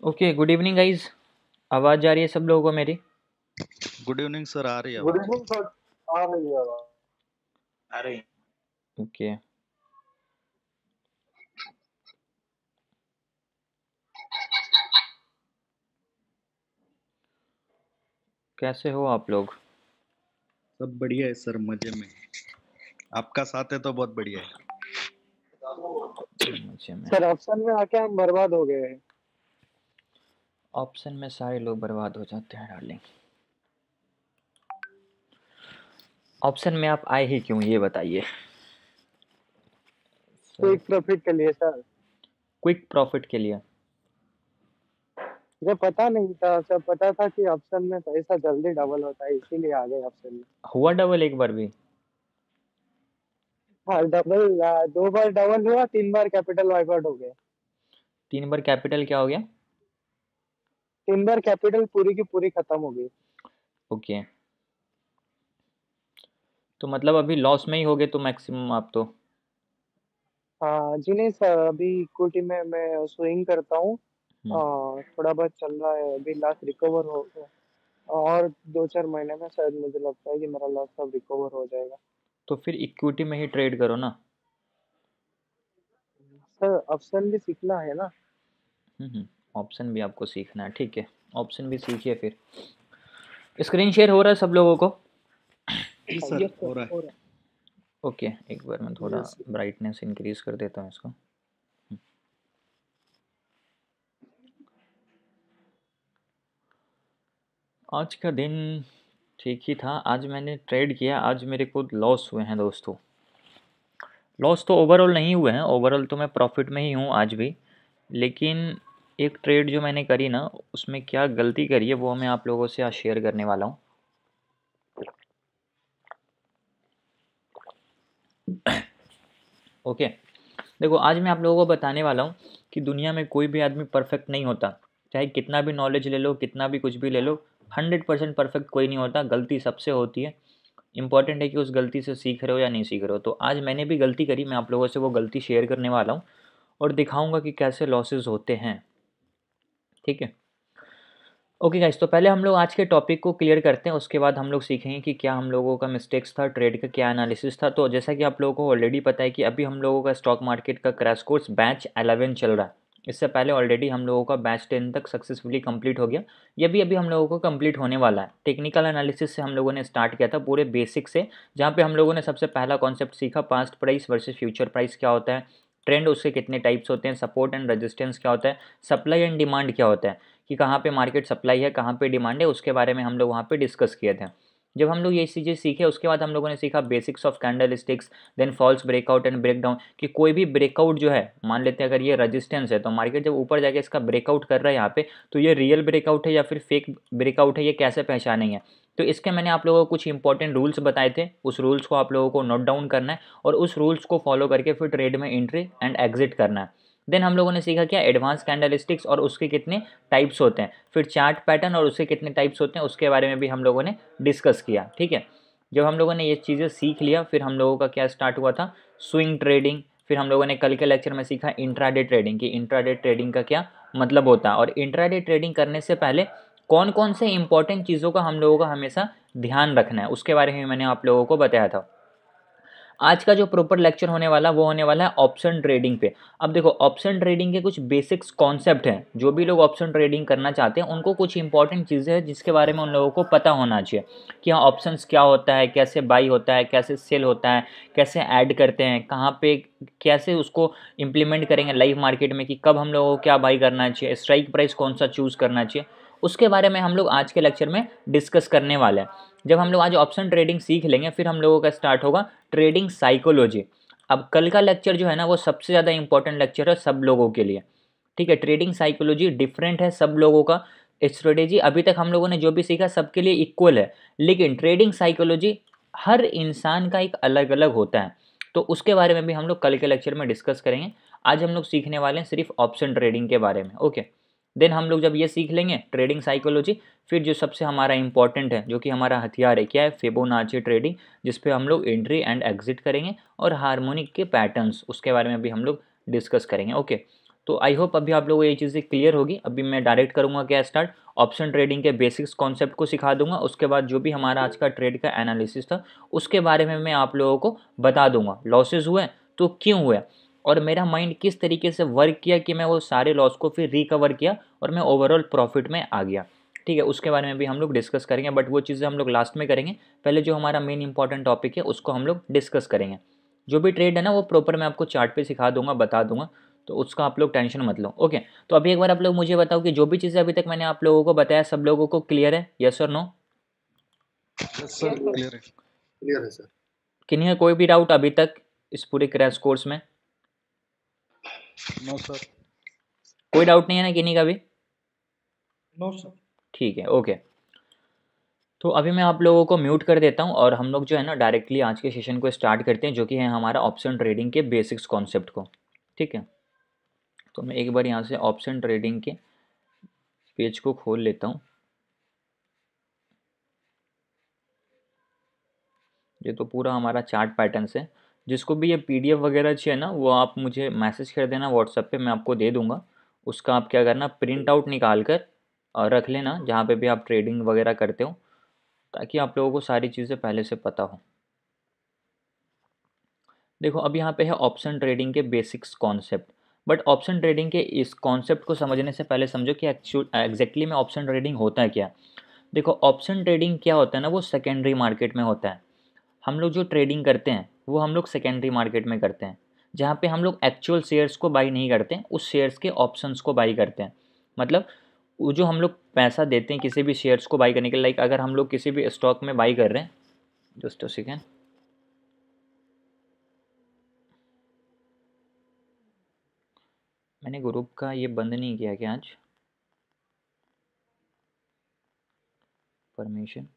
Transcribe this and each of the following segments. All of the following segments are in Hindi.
Okay, good evening guys. आवाज़ जा रही है सब लोगों को मेरी? गुड इवनिंग सर, आ रही है गुड आवाज। Evening sir. आ रही है आवाज। आ रही। ओके। कैसे हो आप लोग? सब बढ़िया है सर, मजे में। आपका साथ है तो बहुत बढ़िया है। मजे में। सर ऑप्शन में आके हम बर्बाद हो गए हैं। ऑप्शन में सारे लोग बर्बाद हो जाते हैं डार्लिंग। ऑप्शन में आप आए ही क्यों, ये बताइए सर। क्विक प्रॉफिट के लिए सर। क्विक प्रॉफिट के लिए? जब पता नहीं था, सब पता था कि ऑप्शन में पैसा जल्दी डबल होता है, इसीलिए आ गए ऑप्शन में। हुआ डबल एक बार भी? हाँ डबल। 2 बार डबल हुआ, 3 बार कैपिटल वाइप आउट हो गया। 3 बार कैपिटल क्या हो गया? 3 बार कैपिटल पूरी की पूरी खत्म हो गई। ओके, तो मतलब अभी लॉस में ही होगे तो मैक्सिमम आप तो। हाँ जी नहीं सर, अभी इक्विटी में मैं स्विंग करता हूँ। हम्म, थोड़ा बहुत चल रहा है, अभी लॉस रिकवर हो और 2-4 महीने में शायद मुझे लगता है कि मेरा लॉस सब रिकवर हो जाएगा। तो फिर इक्विटी में ही ट्रेड करो ना। सर ऑप्शन भी सीखना है ना। ऑप्शन भी आपको सीखना है, ठीक है। ऑप्शन भी सीखिए फिर। स्क्रीन शेयर हो रहा है सब लोगों को? जी सर, यस सर, हो रहा हो है। रहा ओके, एक बार मैं है। थोड़ा यस। ब्राइटनेस इंक्रीज कर देता हूँ इसको। आज का दिन ठीक ही था। आज मैंने ट्रेड किया, आज मेरे को लॉस हुए हैं दोस्तों। लॉस तो ओवरऑल नहीं हुए हैं, ओवरऑल तो मैं प्रॉफिट में ही हूँ आज भी। लेकिन एक ट्रेड जो मैंने करी ना, उसमें क्या गलती करी है वो मैं आप लोगों से आज शेयर करने वाला हूँ। ओके, देखो आज मैं आप लोगों को बताने वाला हूँ कि दुनिया में कोई भी आदमी परफेक्ट नहीं होता। चाहे कितना भी नॉलेज ले लो, कितना भी कुछ भी ले लो, 100% परफेक्ट कोई नहीं होता। गलती सबसे होती है। इंपॉर्टेंट है कि उस गलती से सीख रहे हो या नहीं सीख रहे हो। तो आज मैंने भी गलती करी, मैं आप लोगों से वो गलती शेयर करने वाला हूँ और दिखाऊंगा कि कैसे लॉसेस होते हैं। ठीक है। ओके गाइस, तो पहले हम लोग आज के टॉपिक को क्लियर करते हैं, उसके बाद हम लोग सीखेंगे कि क्या हम लोगों का मिस्टेक्स था, ट्रेड का क्या एनालिसिस था। तो जैसा कि आप लोगों को ऑलरेडी पता है कि अभी हम लोगों का स्टॉक मार्केट का क्रैश कोर्स बैच 11 चल रहा है। इससे पहले ऑलरेडी हम लोगों का बैच 10 तक सक्सेसफुली कंप्लीट हो गया। ये भी अभी हम लोगों को कंप्लीट होने वाला है। टेक्निकल एनालिसिस से हम लोगों ने स्टार्ट किया था, पूरे बेसिक से, जहाँ पे हम लोगों ने सबसे पहला कॉन्सेप्ट सीखा past price versus future price क्या होता है, ट्रेंड उसके कितने टाइप्स होते हैं, सपोर्ट एंड रेजिस्टेंस क्या होता है, सप्लाई एंड डिमांड क्या होता है, कि कहाँ पे मार्केट सप्लाई है, कहाँ पे डिमांड है, उसके बारे में हम लोग वहाँ पे डिस्कस किए थे। जब हम लोग ये चीज़ें सीखे उसके बाद हम लोगों ने सीखा basics of candlesticks, then false breakout and breakdown, कि कोई भी ब्रेकआउट जो है, मान लेते हैं अगर ये रेजिस्टेंस है तो मार्केट जब ऊपर जाके इसका ब्रेकआउट कर रहा है यहाँ पे, तो ये रियल ब्रेकआउट है या फिर फेक ब्रेकआउट है, ये कैसे पहचानेंगे। तो इसके मैंने आप लोगों को कुछ इंपॉर्टेंट रूल्स बताए थे, उस रूल्स को आप लोगों को नोट डाउन करना है और उस रूल्स को फॉलो करके फिर ट्रेड में एंट्री एंड एग्जिट करना है। देन हम लोगों ने सीखा क्या एडवांस कैंडलस्टिक्स और उसके कितने टाइप्स होते हैं, फिर चार्ट पैटर्न और उसके कितने टाइप्स होते हैं उसके बारे में भी हम लोगों ने डिस्कस किया। ठीक है। जब हम लोगों ने ये चीज़ें सीख लिया, फिर हम लोगों का क्या स्टार्ट हुआ था, स्विंग ट्रेडिंग। फिर हम लोगों ने कल के लेक्चर में सीखा इंट्राडे ट्रेडिंग, कि इंट्राडे ट्रेडिंग का क्या मतलब होता है और इंट्राडे ट्रेडिंग करने से पहले कौन कौन से इंपॉर्टेंट चीज़ों का हम लोगों का हमेशा ध्यान रखना है, उसके बारे में मैंने आप लोगों को बताया था। आज का जो प्रॉपर लेक्चर होने वाला वो होने वाला है ऑप्शन ट्रेडिंग पे। अब देखो ऑप्शन ट्रेडिंग के कुछ बेसिक्स कॉन्सेप्ट हैं, जो भी लोग ऑप्शन ट्रेडिंग करना चाहते हैं उनको कुछ इंपॉर्टेंट चीज़ें हैं जिसके बारे में उन लोगों को पता होना चाहिए, कि हाँ ऑप्शंस क्या होता है, कैसे बाई होता है, कैसे सेल होता है, कैसे ऐड करते हैं, कहाँ पे कैसे उसको इम्प्लीमेंट करेंगे लाइव मार्केट में, कि कब हम लोगों को क्या बाई करना चाहिए, स्ट्राइक प्राइस कौन सा चूज़ करना चाहिए, उसके बारे में हम लोग आज के लेक्चर में डिस्कस करने वाले हैं। जब हम लोग आज ऑप्शन ट्रेडिंग सीख लेंगे फिर हम लोगों का स्टार्ट होगा ट्रेडिंग साइकोलॉजी। अब कल का लेक्चर जो है ना वो सबसे ज़्यादा इंपॉर्टेंट लेक्चर है सब लोगों के लिए। ठीक है, ट्रेडिंग साइकोलॉजी डिफरेंट है सब लोगों का। स्ट्रेटेजी अभी तक हम लोगों ने जो भी सीखा सबके लिए इक्वल है, लेकिन ट्रेडिंग साइकोलॉजी हर इंसान का एक अलग अलग होता है। तो उसके बारे में भी हम लोग कल के लेक्चर में डिस्कस करेंगे। आज हम लोग सीखने वाले हैं सिर्फ ऑप्शन ट्रेडिंग के बारे में। ओके, देन हम लोग जब ये सीख लेंगे ट्रेडिंग साइकोलॉजी, फिर जो सबसे हमारा इंपॉर्टेंट है, जो कि हमारा हथियार है, क्या है, फिबोनाची ट्रेडिंग, जिस पे हम लोग एंट्री एंड एग्जिट करेंगे, और हार्मोनिक के पैटर्न्स उसके बारे में भी हम लोग डिस्कस करेंगे। ओके, तो आई होप अभी आप लोगों को ये चीज़ें क्लियर होगी। अभी मैं डायरेक्ट करूँगा क्या स्टार्ट, ऑप्शन ट्रेडिंग के बेसिक्स कॉन्सेप्ट को सिखा दूंगा। उसके बाद जो भी हमारा आज का ट्रेड का एनालिसिस था उसके बारे में मैं आप लोगों को बता दूंगा। लॉसेज हुए तो क्यों हुए और मेरा माइंड किस तरीके से वर्क किया कि मैं वो सारे लॉस को फिर रिकवर किया और मैं ओवरऑल प्रॉफिट में आ गया। ठीक है, उसके बारे में भी हम लोग डिस्कस करेंगे, बट वो चीज़ें हम लोग लास्ट में करेंगे। पहले जो हमारा मेन इंपॉर्टेंट टॉपिक है उसको हम लोग डिस्कस करेंगे। जो भी ट्रेड है ना वो प्रॉपर मैं आपको चार्ट पे सिखा दूंगा, बता दूंगा, तो उसका आप लोग टेंशन मत लो। ओके, तो अभी एक बार आप लोग मुझे बताओ कि जो भी चीज़ें अभी तक मैंने आप लोगों को बताया सब लोगों को क्लियर है, यस और नो? यस सर, क्लियर है। क्लियर है सर। किन्हीं का कोई भी डाउट अभी तक इस पूरे क्रैश कोर्स में? No sir. कोई डाउट नहीं है ना किन्हीं का भी? No sir. ठीक है, ओके। तो अभी मैं आप लोगों को म्यूट कर देता हूँ और हम लोग जो है ना डायरेक्टली आज के सेशन को स्टार्ट करते हैं, जो कि है हमारा ऑप्शन ट्रेडिंग के बेसिक्स कॉन्सेप्ट को। ठीक है, तो मैं एक बार यहाँ से ऑप्शन ट्रेडिंग के पेज को खोल लेता हूँ। ये तो पूरा हमारा चार्ट पैटर्न्स है। जिसको भी ये पीडीएफ वगैरह चाहिए ना वो आप मुझे मैसेज कर देना व्हाट्सएप पे, मैं आपको दे दूंगा। उसका आप क्या करना, प्रिंट आउट निकाल कर और रख लेना जहाँ पे भी आप ट्रेडिंग वगैरह करते हो, ताकि आप लोगों को सारी चीज़ें पहले से पता हो। देखो अब यहाँ पे है ऑप्शन ट्रेडिंग के basics concept, but option trading के इस कॉन्सेप्ट को समझने से पहले समझो कि एग्जैक्टली में ऑप्शन ट्रेडिंग होता है क्या। देखो ऑप्शन ट्रेडिंग क्या होता है ना, वो सेकेंडरी मार्केट में होता है। हम लोग जो ट्रेडिंग करते हैं वो हम लोग सेकेंडरी मार्केट में करते हैं, जहाँ पे हम लोग एक्चुअल शेयर्स को बाई नहीं करते हैं, उस शेयर्स के ऑप्शंस को बाई करते हैं। मतलब वो जो हम लोग पैसा देते हैं किसी भी शेयर्स को बाई करने के लिए, लाइक अगर हम लोग किसी भी स्टॉक में बाई कर रहे हैं, जस्ट अ सेकेंड, मैंने ग्रुप का ये बंद नहीं किया क्या आज, परमिशन?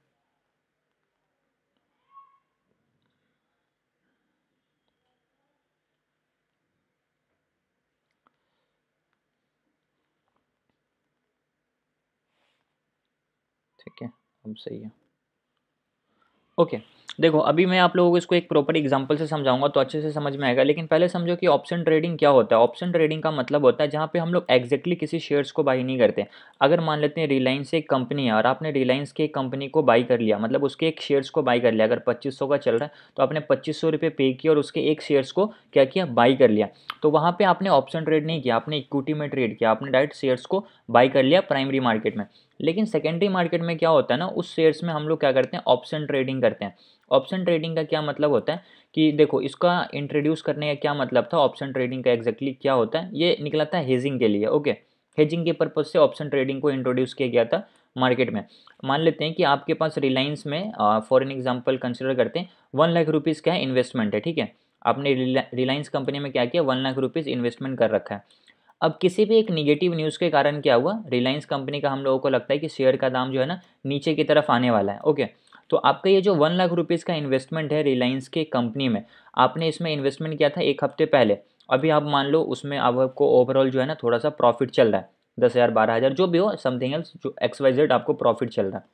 ठीक है, अब सही है। ओके, देखो अभी मैं आप लोगों को इसको एक प्रॉपर एग्जांपल से समझाऊंगा तो अच्छे से समझ में आएगा। लेकिन पहले समझो कि ऑप्शन ट्रेडिंग क्या होता है। ऑप्शन ट्रेडिंग का मतलब होता है जहाँ पे हम लोग एग्जैक्टली किसी शेयर्स को बाई नहीं करते। अगर मान लेते हैं रिलायंस एक कंपनी है और आपने रिलायंस की एक कंपनी को बाई कर लिया, मतलब उसके एक शेयर्स को बाई कर लिया, अगर 2500 का चल रहा है तो आपने 2500 रुपये पे किया और उसके एक शेयर्स को क्या किया, बाई कर लिया। तो वहाँ पर आपने ऑप्शन ट्रेड नहीं किया, आपने इक्विटी में ट्रेड किया, आपने डायरेक्ट शेयर्स को बाई कर लिया प्राइमरी मार्केट में। लेकिन सेकेंडरी मार्केट में क्या होता है ना, उस शेयर्स में हम लोग क्या करते हैं, ऑप्शन ट्रेडिंग करते हैं। ऑप्शन ट्रेडिंग का क्या मतलब होता है कि देखो इसका इंट्रोड्यूस करने का क्या मतलब था, ऑप्शन ट्रेडिंग का एग्जैक्टली क्या होता है, ये निकला था हेजिंग के लिए। ओके, हेजिंग के पर्पज से ऑप्शन ट्रेडिंग को इंट्रोड्यूस किया गया था मार्केट में। मान लेते हैं कि आपके पास रिलायंस में फॉर एन एग्जाम्पल कंसिडर करते हैं 1 लाख रुपीज़ क्या है इन्वेस्टमेंट है। ठीक है, आपने रिलायंस कंपनी में क्या किया, 1 लाख रुपीज़ इन्वेस्टमेंट कर रखा है। अब किसी भी एक निगेटिव न्यूज़ के कारण क्या हुआ, रिलायंस कंपनी का हम लोगों को लगता है कि शेयर का दाम जो है ना नीचे की तरफ आने वाला है। ओके, तो आपका ये जो 1 लाख रुपीज़ का इन्वेस्टमेंट है रिलायंस के कंपनी में, आपने इसमें इन्वेस्टमेंट किया था एक हफ्ते पहले। अभी आप मान लो उसमें अब आपको ओवरऑल जो है ना थोड़ा सा प्रॉफिट चल रहा है, 10,000 12,000 जो भी हो, समथिंग एल्स, जो XYZ आपको प्रॉफिट चल रहा है।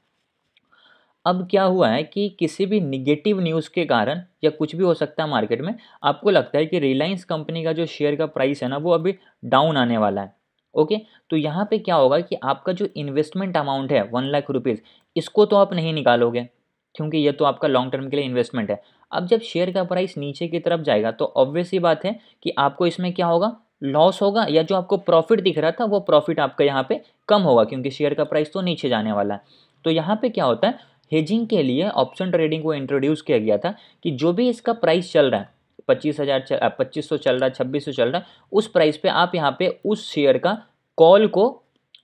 अब क्या हुआ है कि किसी भी निगेटिव न्यूज़ के कारण या कुछ भी हो सकता है मार्केट में, आपको लगता है कि रिलायंस कंपनी का जो शेयर का प्राइस है ना वो अभी डाउन आने वाला है। ओके, तो यहाँ पे क्या होगा कि आपका जो इन्वेस्टमेंट अमाउंट है 1 लाख रुपीज़, इसको तो आप नहीं निकालोगे क्योंकि ये तो आपका लॉन्ग टर्म के लिए इन्वेस्टमेंट है। अब जब शेयर का प्राइस नीचे की तरफ जाएगा तो ऑब्वियस सी बात है कि आपको इसमें क्या होगा, लॉस होगा, या जो आपको प्रॉफिट दिख रहा था वो प्रॉफिट आपका यहाँ पे कम होगा क्योंकि शेयर का प्राइस तो नीचे जाने वाला है। तो यहाँ पे क्या होता है, हेजिंग के लिए ऑप्शन ट्रेडिंग को इंट्रोड्यूस किया गया था कि जो भी इसका प्राइस चल रहा है, 25,000 2500 चल रहा है, 2600 चल रहा है, उस प्राइस पे आप यहाँ पे उस शेयर का कॉल को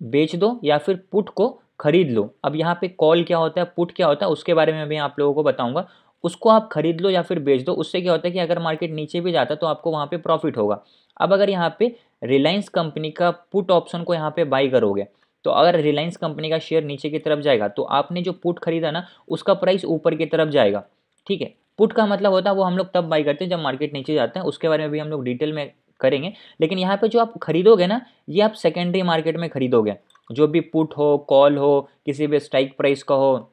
बेच दो या फिर पुट को खरीद लो। अब यहाँ पे कॉल क्या होता है, पुट क्या होता है, उसके बारे में भी आप लोगों को बताऊंगा। उसको आप खरीद लो या फिर बेच दो, उससे क्या होता है कि अगर मार्केट नीचे भी जाता है तो आपको वहाँ पे प्रॉफिट होगा। अब अगर यहाँ पे रिलायंस कंपनी का पुट ऑप्शन को यहाँ पे बाई करोगे, तो अगर रिलायंस कंपनी का शेयर नीचे की तरफ जाएगा तो आपने जो पुट खरीदा ना उसका प्राइस ऊपर की तरफ जाएगा। ठीक है, पुट का मतलब होता है वो हम लोग तब बाई करते हैं जब मार्केट नीचे जाता है, उसके बारे में भी हम लोग डिटेल में करेंगे। लेकिन यहाँ पे जो आप खरीदोगे ना, ये आप सेकेंडरी मार्केट में खरीदोगे। जो भी पुट हो, कॉल हो, किसी भी स्ट्राइक प्राइस का हो,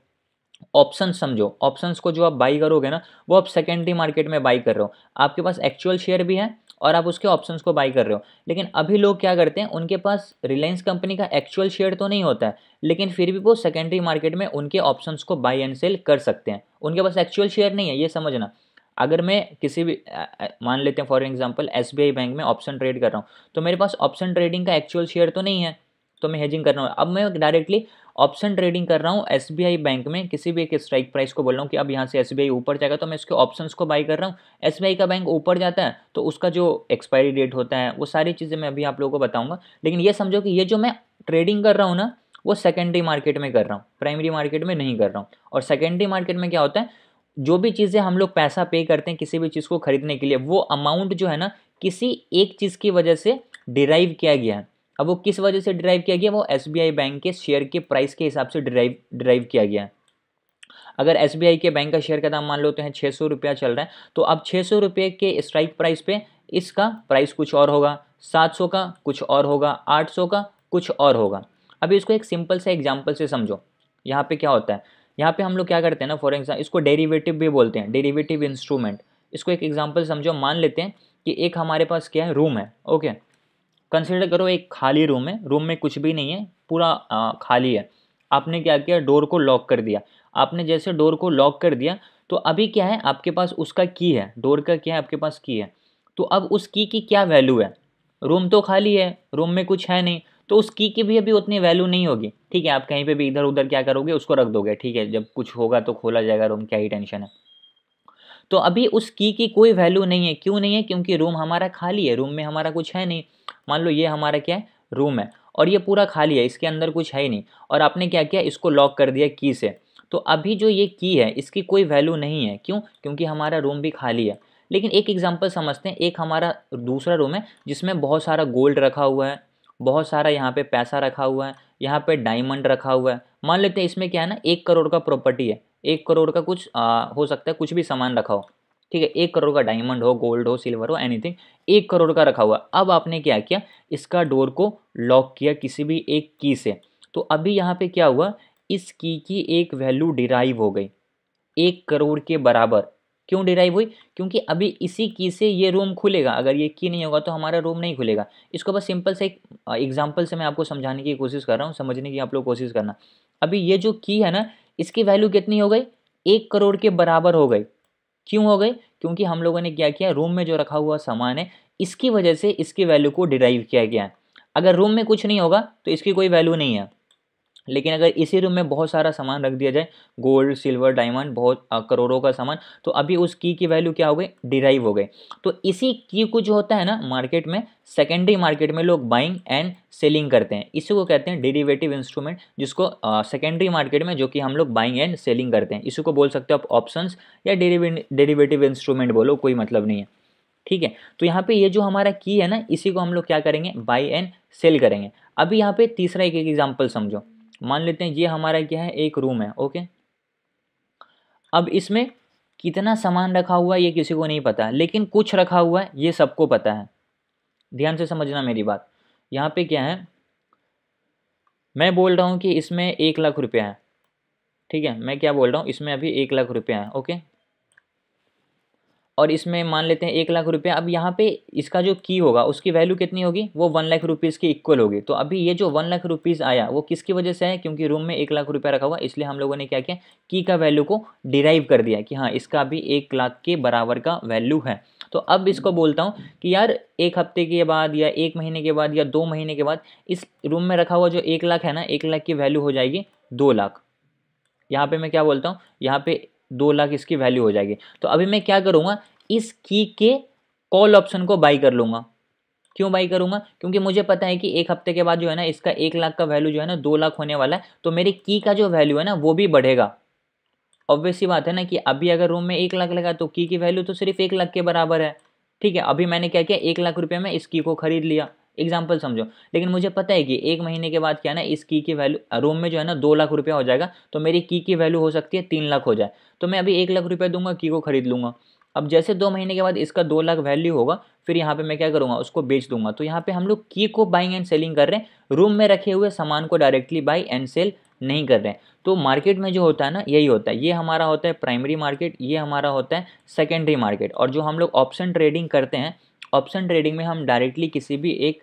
ऑप्शन समझो, ऑप्शंस को जो आप बाई करोगे ना वो आप सेकेंडरी मार्केट में बाई कर रहे हो, आपके पास एक्चुअल शेयर भी है और आप उसके ऑप्शंस को बाई कर रहे हो। लेकिन अभी लोग क्या करते हैं, उनके पास रिलायंस कंपनी का एक्चुअल शेयर तो नहीं होता है, लेकिन फिर भी वो सेकेंडरी मार्केट में उनके ऑप्शंस को बाई एंड सेल कर सकते हैं। उनके पास एक्चुअल शेयर नहीं है, ये समझना। अगर मैं किसी भी मान लेते हैं फॉर एग्जांपल एसबीआई बैंक में ऑप्शन ट्रेड कर रहा हूँ, तो मेरे पास ऑप्शन ट्रेडिंग का एक्चुअल शेयर तो नहीं है, तो मैं हेजिंग कर रहा हूँ। अब मैं डायरेक्टली ऑप्शन ट्रेडिंग कर रहा हूँ एसबीआई बैंक में, किसी भी एक स्ट्राइक प्राइस को बोल रहा हूँ कि अब यहाँ से एसबीआई ऊपर जाएगा तो मैं इसके ऑप्शंस को बाई कर रहा हूँ। एसबीआई का बैंक ऊपर जाता है तो उसका जो एक्सपायरी डेट होता है वो सारी चीज़ें मैं अभी आप लोगों को बताऊँगा। लेकिन ये समझो कि ये जो मैं ट्रेडिंग कर रहा हूँ ना वो सेकेंडरी मार्केट में कर रहा हूँ, प्राइमरी मार्केट में नहीं कर रहा हूँ। और सेकेंडरी मार्केट में क्या होता है, जो भी चीज़ें हम लोग पैसा पे करते हैं किसी भी चीज़ को खरीदने के लिए, वो अमाउंट जो है ना किसी एक चीज़ की वजह से डिराइव किया गया है। अब वो किस वजह से डिराइव किया गया, वो एसबीआई बैंक के शेयर के प्राइस के हिसाब से डिराइव किया गया है। अगर एसबीआई के बैंक का शेयर का दाम मान लो तो है 600 रुपया चल रहा है, तो अब 600 रुपये के स्ट्राइक प्राइस पे इसका प्राइस कुछ और होगा, 700 का कुछ और होगा, 800 का कुछ और होगा। अभी इसको एक सिंपल से एग्जाम्पल से समझो। यहाँ पे क्या होता है, यहाँ पे हम लोग क्या करते हैं ना, फॉर एग्जाम्पल इसको डेरिवेटिव भी बोलते हैं, डेरिवेटिव इंस्ट्रूमेंट। इसको एक एग्जाम्पल समझो, मान लेते हैं कि एक हमारे पास क्या है, रूम है। ओके, कंसिडर करो एक खाली रूम है, रूम में कुछ भी नहीं है, पूरा खाली है। आपने क्या किया, डोर को लॉक कर दिया। आपने जैसे डोर को लॉक कर दिया तो अभी क्या है, आपके पास उसका की है, डोर का क्या है, आपके पास की है। तो अब उस की क्या वैल्यू है, रूम तो खाली है, रूम में कुछ है नहीं, तो उस की भी अभी उतनी वैल्यू नहीं होगी। ठीक है, आप कहीं पे भी इधर उधर क्या करोगे, उसको रख दोगे। ठीक है, जब कुछ होगा तो खोला जाएगा रूम, क्या ही टेंशन है। तो अभी उस की कोई वैल्यू नहीं है। क्यों नहीं है, क्योंकि रूम हमारा खाली है, रूम में हमारा कुछ है नहीं। मान लो ये हमारा क्या है, रूम है और ये पूरा खाली है, इसके अंदर कुछ है ही नहीं। और आपने क्या किया, इसको लॉक कर दिया की से। तो अभी जो ये की है इसकी कोई वैल्यू नहीं है। क्यों, क्योंकि हमारा रूम भी खाली है। लेकिन एक एग्जांपल समझते हैं, एक हमारा दूसरा रूम है जिसमें बहुत सारा गोल्ड रखा हुआ है, बहुत सारा यहाँ पे पैसा रखा हुआ है, यहाँ पे डायमंड रखा हुआ है। मान लेते हैं इसमें क्या है ना, 1 करोड़ का प्रॉपर्टी है, 1 करोड़ का कुछ हो सकता है, कुछ भी सामान रखा हो। ठीक है, 1 करोड़ का डायमंड हो, गोल्ड हो, सिल्वर हो, एनीथिंग, 1 करोड़ का रखा हुआ। अब आपने क्या किया, इसका डोर को लॉक किया किसी भी एक की से। तो अभी यहाँ पे क्या हुआ, इस की एक वैल्यू डिराइव हो गई 1 करोड़ के बराबर। क्यों डिराइव हुई, क्योंकि अभी इसी की से ये रूम खुलेगा, अगर ये की नहीं होगा तो हमारा रूम नहीं खुलेगा। इसको बस सिंपल से एक एग्जाम्पल से मैं आपको समझाने की कोशिश कर रहा हूँ, समझने की आप लोग कोशिश करना। अभी ये जो की है ना, इसकी वैल्यू कितनी हो गई, 1 करोड़ के बराबर हो गई। क्यों हो गई, क्योंकि हम लोगों ने क्या किया, रूम में जो रखा हुआ सामान है इसकी वजह से इसकी वैल्यू को डिराइव किया गया है। अगर रूम में कुछ नहीं होगा तो इसकी कोई वैल्यू नहीं है। लेकिन अगर इसी रूम में बहुत सारा सामान रख दिया जाए, गोल्ड सिल्वर डायमंड, बहुत करोड़ों का सामान, तो अभी उस की वैल्यू क्या हो गई, डिराइव हो गई। तो इसी की को जो होता है ना मार्केट में, सेकेंडरी मार्केट में लोग बाइंग एंड सेलिंग करते हैं, इसी को कहते हैं डेरिवेटिव इंस्ट्रूमेंट, जिसको सेकेंडरी मार्केट में जो कि हम लोग बाइंग एंड सेलिंग करते हैं, इसी को बोल सकते हो आप ऑप्शंस या डेरिवेटिव इंस्ट्रूमेंट बोलो, कोई मतलब नहीं है। ठीक है, तो यहाँ पे ये जो हमारा की है ना, इसी को हम लोग क्या करेंगे, बाई एंड सेल करेंगे। अभी यहाँ पे तीसरा एक एग्जाम्पल समझो। मान लेते हैं ये हमारा क्या है, एक रूम है। ओके, अब इसमें कितना सामान रखा हुआ है ये किसी को नहीं पता, लेकिन कुछ रखा हुआ है ये सबको पता है। ध्यान से समझना मेरी बात। यहाँ पे क्या है, मैं बोल रहा हूँ कि इसमें 1 लाख रुपया है। ठीक है, मैं क्या बोल रहा हूँ, इसमें अभी 1 लाख रुपया है। ओके, और इसमें मान लेते हैं 1 लाख रुपया। अब यहाँ पे इसका जो की होगा उसकी वैल्यू कितनी होगी, वो 1 लाख रुपीज़ के इक्वल होगी। तो अभी ये जो 1 लाख रुपीज़ आया वो किसकी वजह से है, क्योंकि रूम में 1 लाख रुपया रखा हुआ, इसलिए हम लोगों ने क्या किया, की का वैल्यू को डिराइव कर दिया कि हाँ इसका अभी 1 लाख के बराबर का वैल्यू है। तो अब इसको बोलता हूँ कि यार 1 हफ्ते के बाद या 1 महीने के बाद या 2 महीने के बाद इस रूम में रखा हुआ जो 1 लाख है ना, 1 लाख की वैल्यू हो जाएगी 2 लाख। यहाँ पे मैं क्या बोलता हूँ, यहाँ पे 2 लाख इसकी वैल्यू हो जाएगी। तो अभी मैं क्या करूँगा, इस की के कॉल ऑप्शन को बाई कर लूँगा। क्यों बाई करूँगा, क्योंकि मुझे पता है कि 1 हफ्ते के बाद जो है ना इसका 1 लाख का वैल्यू जो है ना 2 लाख होने वाला है, तो मेरी की का जो वैल्यू है ना वो भी बढ़ेगा। ऑब्वियस सी बात है ना कि अभी अगर रूम में 1 लाख लगा तो की वैल्यू तो सिर्फ 1 लाख के बराबर है। ठीक है, अभी मैंने क्या किया, 1 लाख रुपये में इस की को खरीद लिया, एग्जाम्पल समझो। लेकिन मुझे पता है कि 1 महीने के बाद क्या है ना, इस की वैल्यू रूम में जो है ना 2 लाख रुपया हो जाएगा, तो मेरी की वैल्यू हो सकती है 3 लाख हो जाए। तो मैं अभी 1 लाख रुपया दूंगा, की को खरीद लूँगा। अब जैसे 2 महीने के बाद इसका 2 लाख वैल्यू होगा, फिर यहाँ पे मैं क्या करूँगा, उसको बेच दूंगा। तो यहाँ पे हम लोग की को बाइंग एंड सेलिंग कर रहे हैं, रूम में रखे हुए सामान को डायरेक्टली बाई एंड सेल नहीं कर रहे हैं। तो मार्केट में जो होता है ना यही होता है, ये हमारा होता है प्राइमरी मार्केट, ये हमारा होता है सेकेंडरी मार्केट। और जो हम लोग ऑप्शन ट्रेडिंग करते हैं, ऑप्शन ट्रेडिंग में हम डायरेक्टली किसी भी एक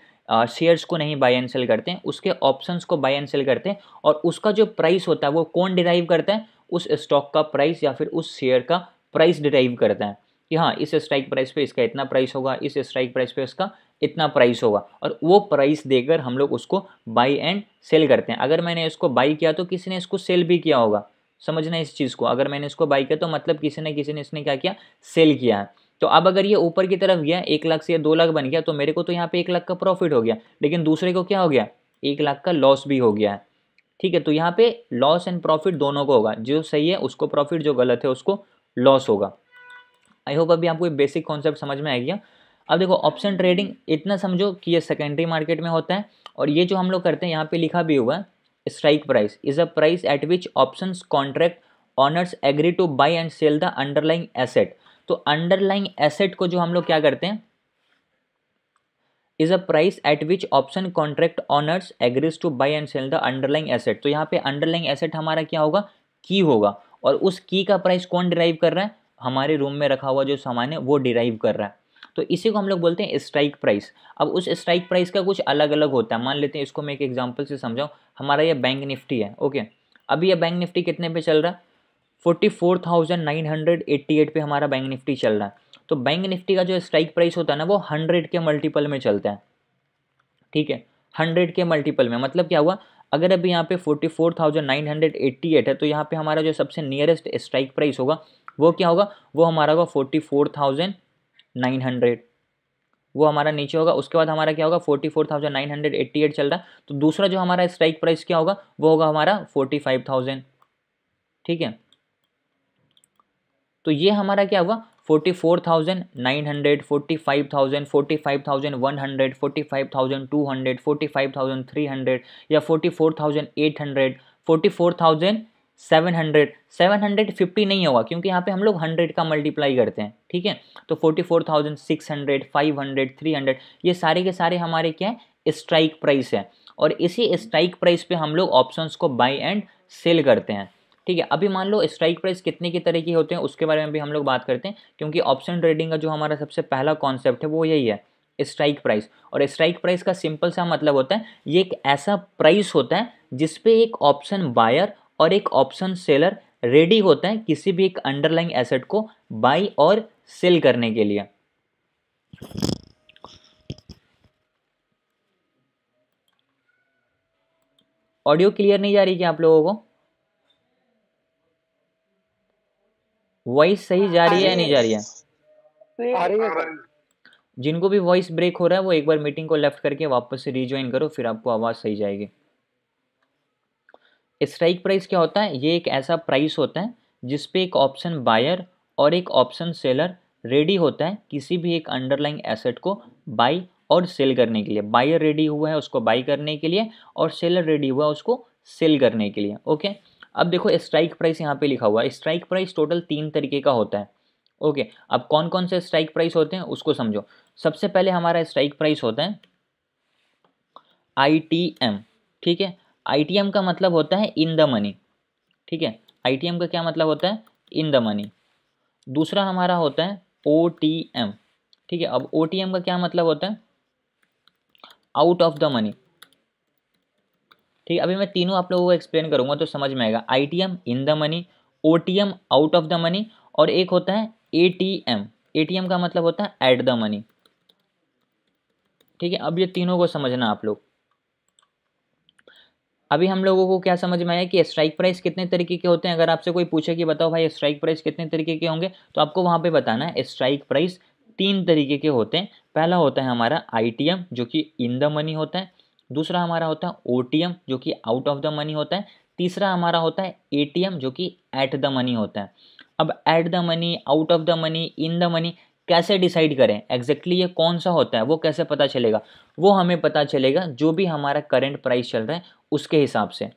शेयर्स को नहीं बाय एंड सेल करते हैं, उसके ऑप्शंस को बाय एंड सेल करते हैं। और उसका जो प्राइस होता है वो कौन डिराइव करता है, उस स्टॉक का प्राइस या फिर उस शेयर का प्राइस डिराइव करता है कि हाँ इस स्ट्राइक प्राइस पे इसका इतना प्राइस होगा, इस स्ट्राइक प्राइस पे इसका इतना प्राइस होगा, और वो प्राइस देकर हम लोग उसको बाई एंड सेल करते हैं। अगर मैंने इसको बाई किया तो किसी ने इसको सेल भी किया होगा, समझना इस चीज़ को। अगर मैंने इसको बाई किया तो मतलब किसी ने इसने क्या किया, सेल किया है। तो अब अगर ये ऊपर की तरफ गया 1 लाख से 2 लाख बन गया तो मेरे को तो यहाँ पे 1 लाख का प्रॉफिट हो गया, लेकिन दूसरे को क्या हो गया, 1 लाख का लॉस भी हो गया है। ठीक है, तो यहाँ पे लॉस एंड प्रॉफिट दोनों को होगा, जो सही है उसको प्रॉफिट, जो गलत है उसको लॉस होगा। आई होप अभी आपको ये बेसिक कॉन्सेप्ट समझ में आ गया। अब देखो ऑप्शन ट्रेडिंग इतना समझो कि ये सेकेंडरी मार्केट में होता है, और ये जो हम लोग करते हैं यहाँ पे लिखा भी हुआ है, strike price is a price at which options contract owners agree to buy and sell the underlying asset. तो अंडरलाइंग एसेट को जो हम लोग क्या करते हैं, is a price at which option contract owners agrees to buy and sell the underlying asset. तो यहाँ पे अंडरलाइंग एसेट हमारा क्या होगा, की होगा, और उस की का प्राइस कौन डिराइव कर रहा है, हमारे रूम में रखा हुआ जो सामान है वो डिराइव कर रहा है। तो इसी को हम लोग बोलते हैं स्ट्राइक प्राइस। अब उस स्ट्राइक प्राइस का कुछ अलग अलग होता है, मान लेते हैं इसको मैं एक एग्जांपल से समझाऊं। हमारा ये बैंक निफ्टी है, ओके। अभी ये बैंक निफ्टी कितने पे चल रहा है, 44,988 पे हमारा बैंक निफ्टी चल रहा है। तो बैंक निफ्टी का जो स्ट्राइक प्राइस होता है ना वो 100 के मल्टीपल में चलता है। ठीक है, 100 के मल्टीपल में, मतलब क्या हुआ, अगर अभी यहाँ पे 44,988 है तो यहाँ पे हमारा जो सबसे नियरेस्ट स्ट्राइक प्राइस होगा वो क्या होगा, वो हमारा होगा 44,900, वो हमारा नीचे होगा। उसके बाद हमारा क्या होगा, 44,988 चल रहा है, तो दूसरा जो हमारा स्ट्राइक प्राइस क्या होगा, वो होगा हमारा 45,000। ठीक है, तो ये हमारा क्या हुआ, 44,900, 45,000, 45,100, 45,200, 45,300, या 44,800, 44,700। 750 नहीं होगा क्योंकि यहाँ पे हम लोग 100 का मल्टीप्लाई करते हैं। ठीक है, तो 44,600, 500, 300, ये सारे के सारे हमारे क्या है, स्ट्राइक प्राइस है। और इसी स्ट्राइक प्राइस पे हम लोग ऑप्शंस को बाई एंड सेल करते हैं। ठीक है, अभी मान लो स्ट्राइक प्राइस कितने की तरह के होते हैं उसके बारे में भी हम लोग बात करते हैं, क्योंकि ऑप्शन ट्रेडिंग का जो हमारा सबसे पहला कॉन्सेप्ट है वो यही है, स्ट्राइक प्राइस। और स्ट्राइक प्राइस का सिंपल सा मतलब होता है, ये एक ऐसा प्राइस होता है जिसपे एक ऑप्शन बायर और एक ऑप्शन सेलर रेडी होता है किसी भी एक अंडरलाइंग एसेट को बाई और सेल करने के लिए। ऑडियो क्लियर नहीं जा रही क्या आप लोगों को, वॉइस सही जा रही है या नहीं जा रही है? आ रही है सर। जिनको भी वॉइस ब्रेक हो रहा है वो एक बार मीटिंग को लेफ्ट करके वापस से रीज्वाइन करो, फिर आपको आवाज़ सही जाएगी। स्ट्राइक प्राइस क्या होता है, ये एक ऐसा प्राइस होता है जिस पे एक ऑप्शन बायर और एक ऑप्शन सेलर रेडी होता है किसी भी एक अंडरलाइंग एसेट को बाई और सेल करने के लिए। बायर रेडी हुआ है उसको बाई करने के लिए, और सेलर रेडी हुआ है उसको सेल करने के लिए। ओके, अब देखो स्ट्राइक प्राइस यहाँ पे लिखा हुआ है। स्ट्राइक प्राइस टोटल 3 तरीके का होता है। ओके, अब कौन कौन से स्ट्राइक प्राइस होते हैं उसको समझो। सबसे पहले हमारा स्ट्राइक प्राइस होता है ITM। ठीक है, ITM का मतलब होता है इन द मनी। ठीक है, ITM का क्या मतलब होता है, इन द मनी। दूसरा हमारा होता है OTM। ठीक है, अब OTM का क्या मतलब होता है, आउट ऑफ द मनी। ठीक है, अभी मैं तीनों आप लोगों को एक्सप्लेन करूंगा तो समझ में आएगा। ITM in the money, OTM out of the money, और एक होता है ATM। ATM का मतलब होता है एट द मनी। ठीक है, अब ये तीनों को समझना आप लोग। अभी हम लोगों को क्या समझ में आया कि स्ट्राइक प्राइस कितने तरीके के होते हैं। अगर आपसे कोई पूछे कि बताओ भाई स्ट्राइक प्राइस कितने तरीके के होंगे, तो आपको वहाँ पे बताना है स्ट्राइक प्राइस 3 तरीके के होते हैं। पहला होता है हमारा ITM जो कि इन द मनी होता है। दूसरा हमारा होता है OTM जो कि आउट ऑफ द मनी होता है। तीसरा हमारा होता है ATM जो कि एट द मनी होता है। अब eight the money, out of the money, in the money कैसे डिसाइड करें एग्जैक्टली ये कौन सा होता है, वो कैसे पता चलेगा, वो हमें पता चलेगा जो भी हमारा करंट प्राइस चल रहा है उसके हिसाब से।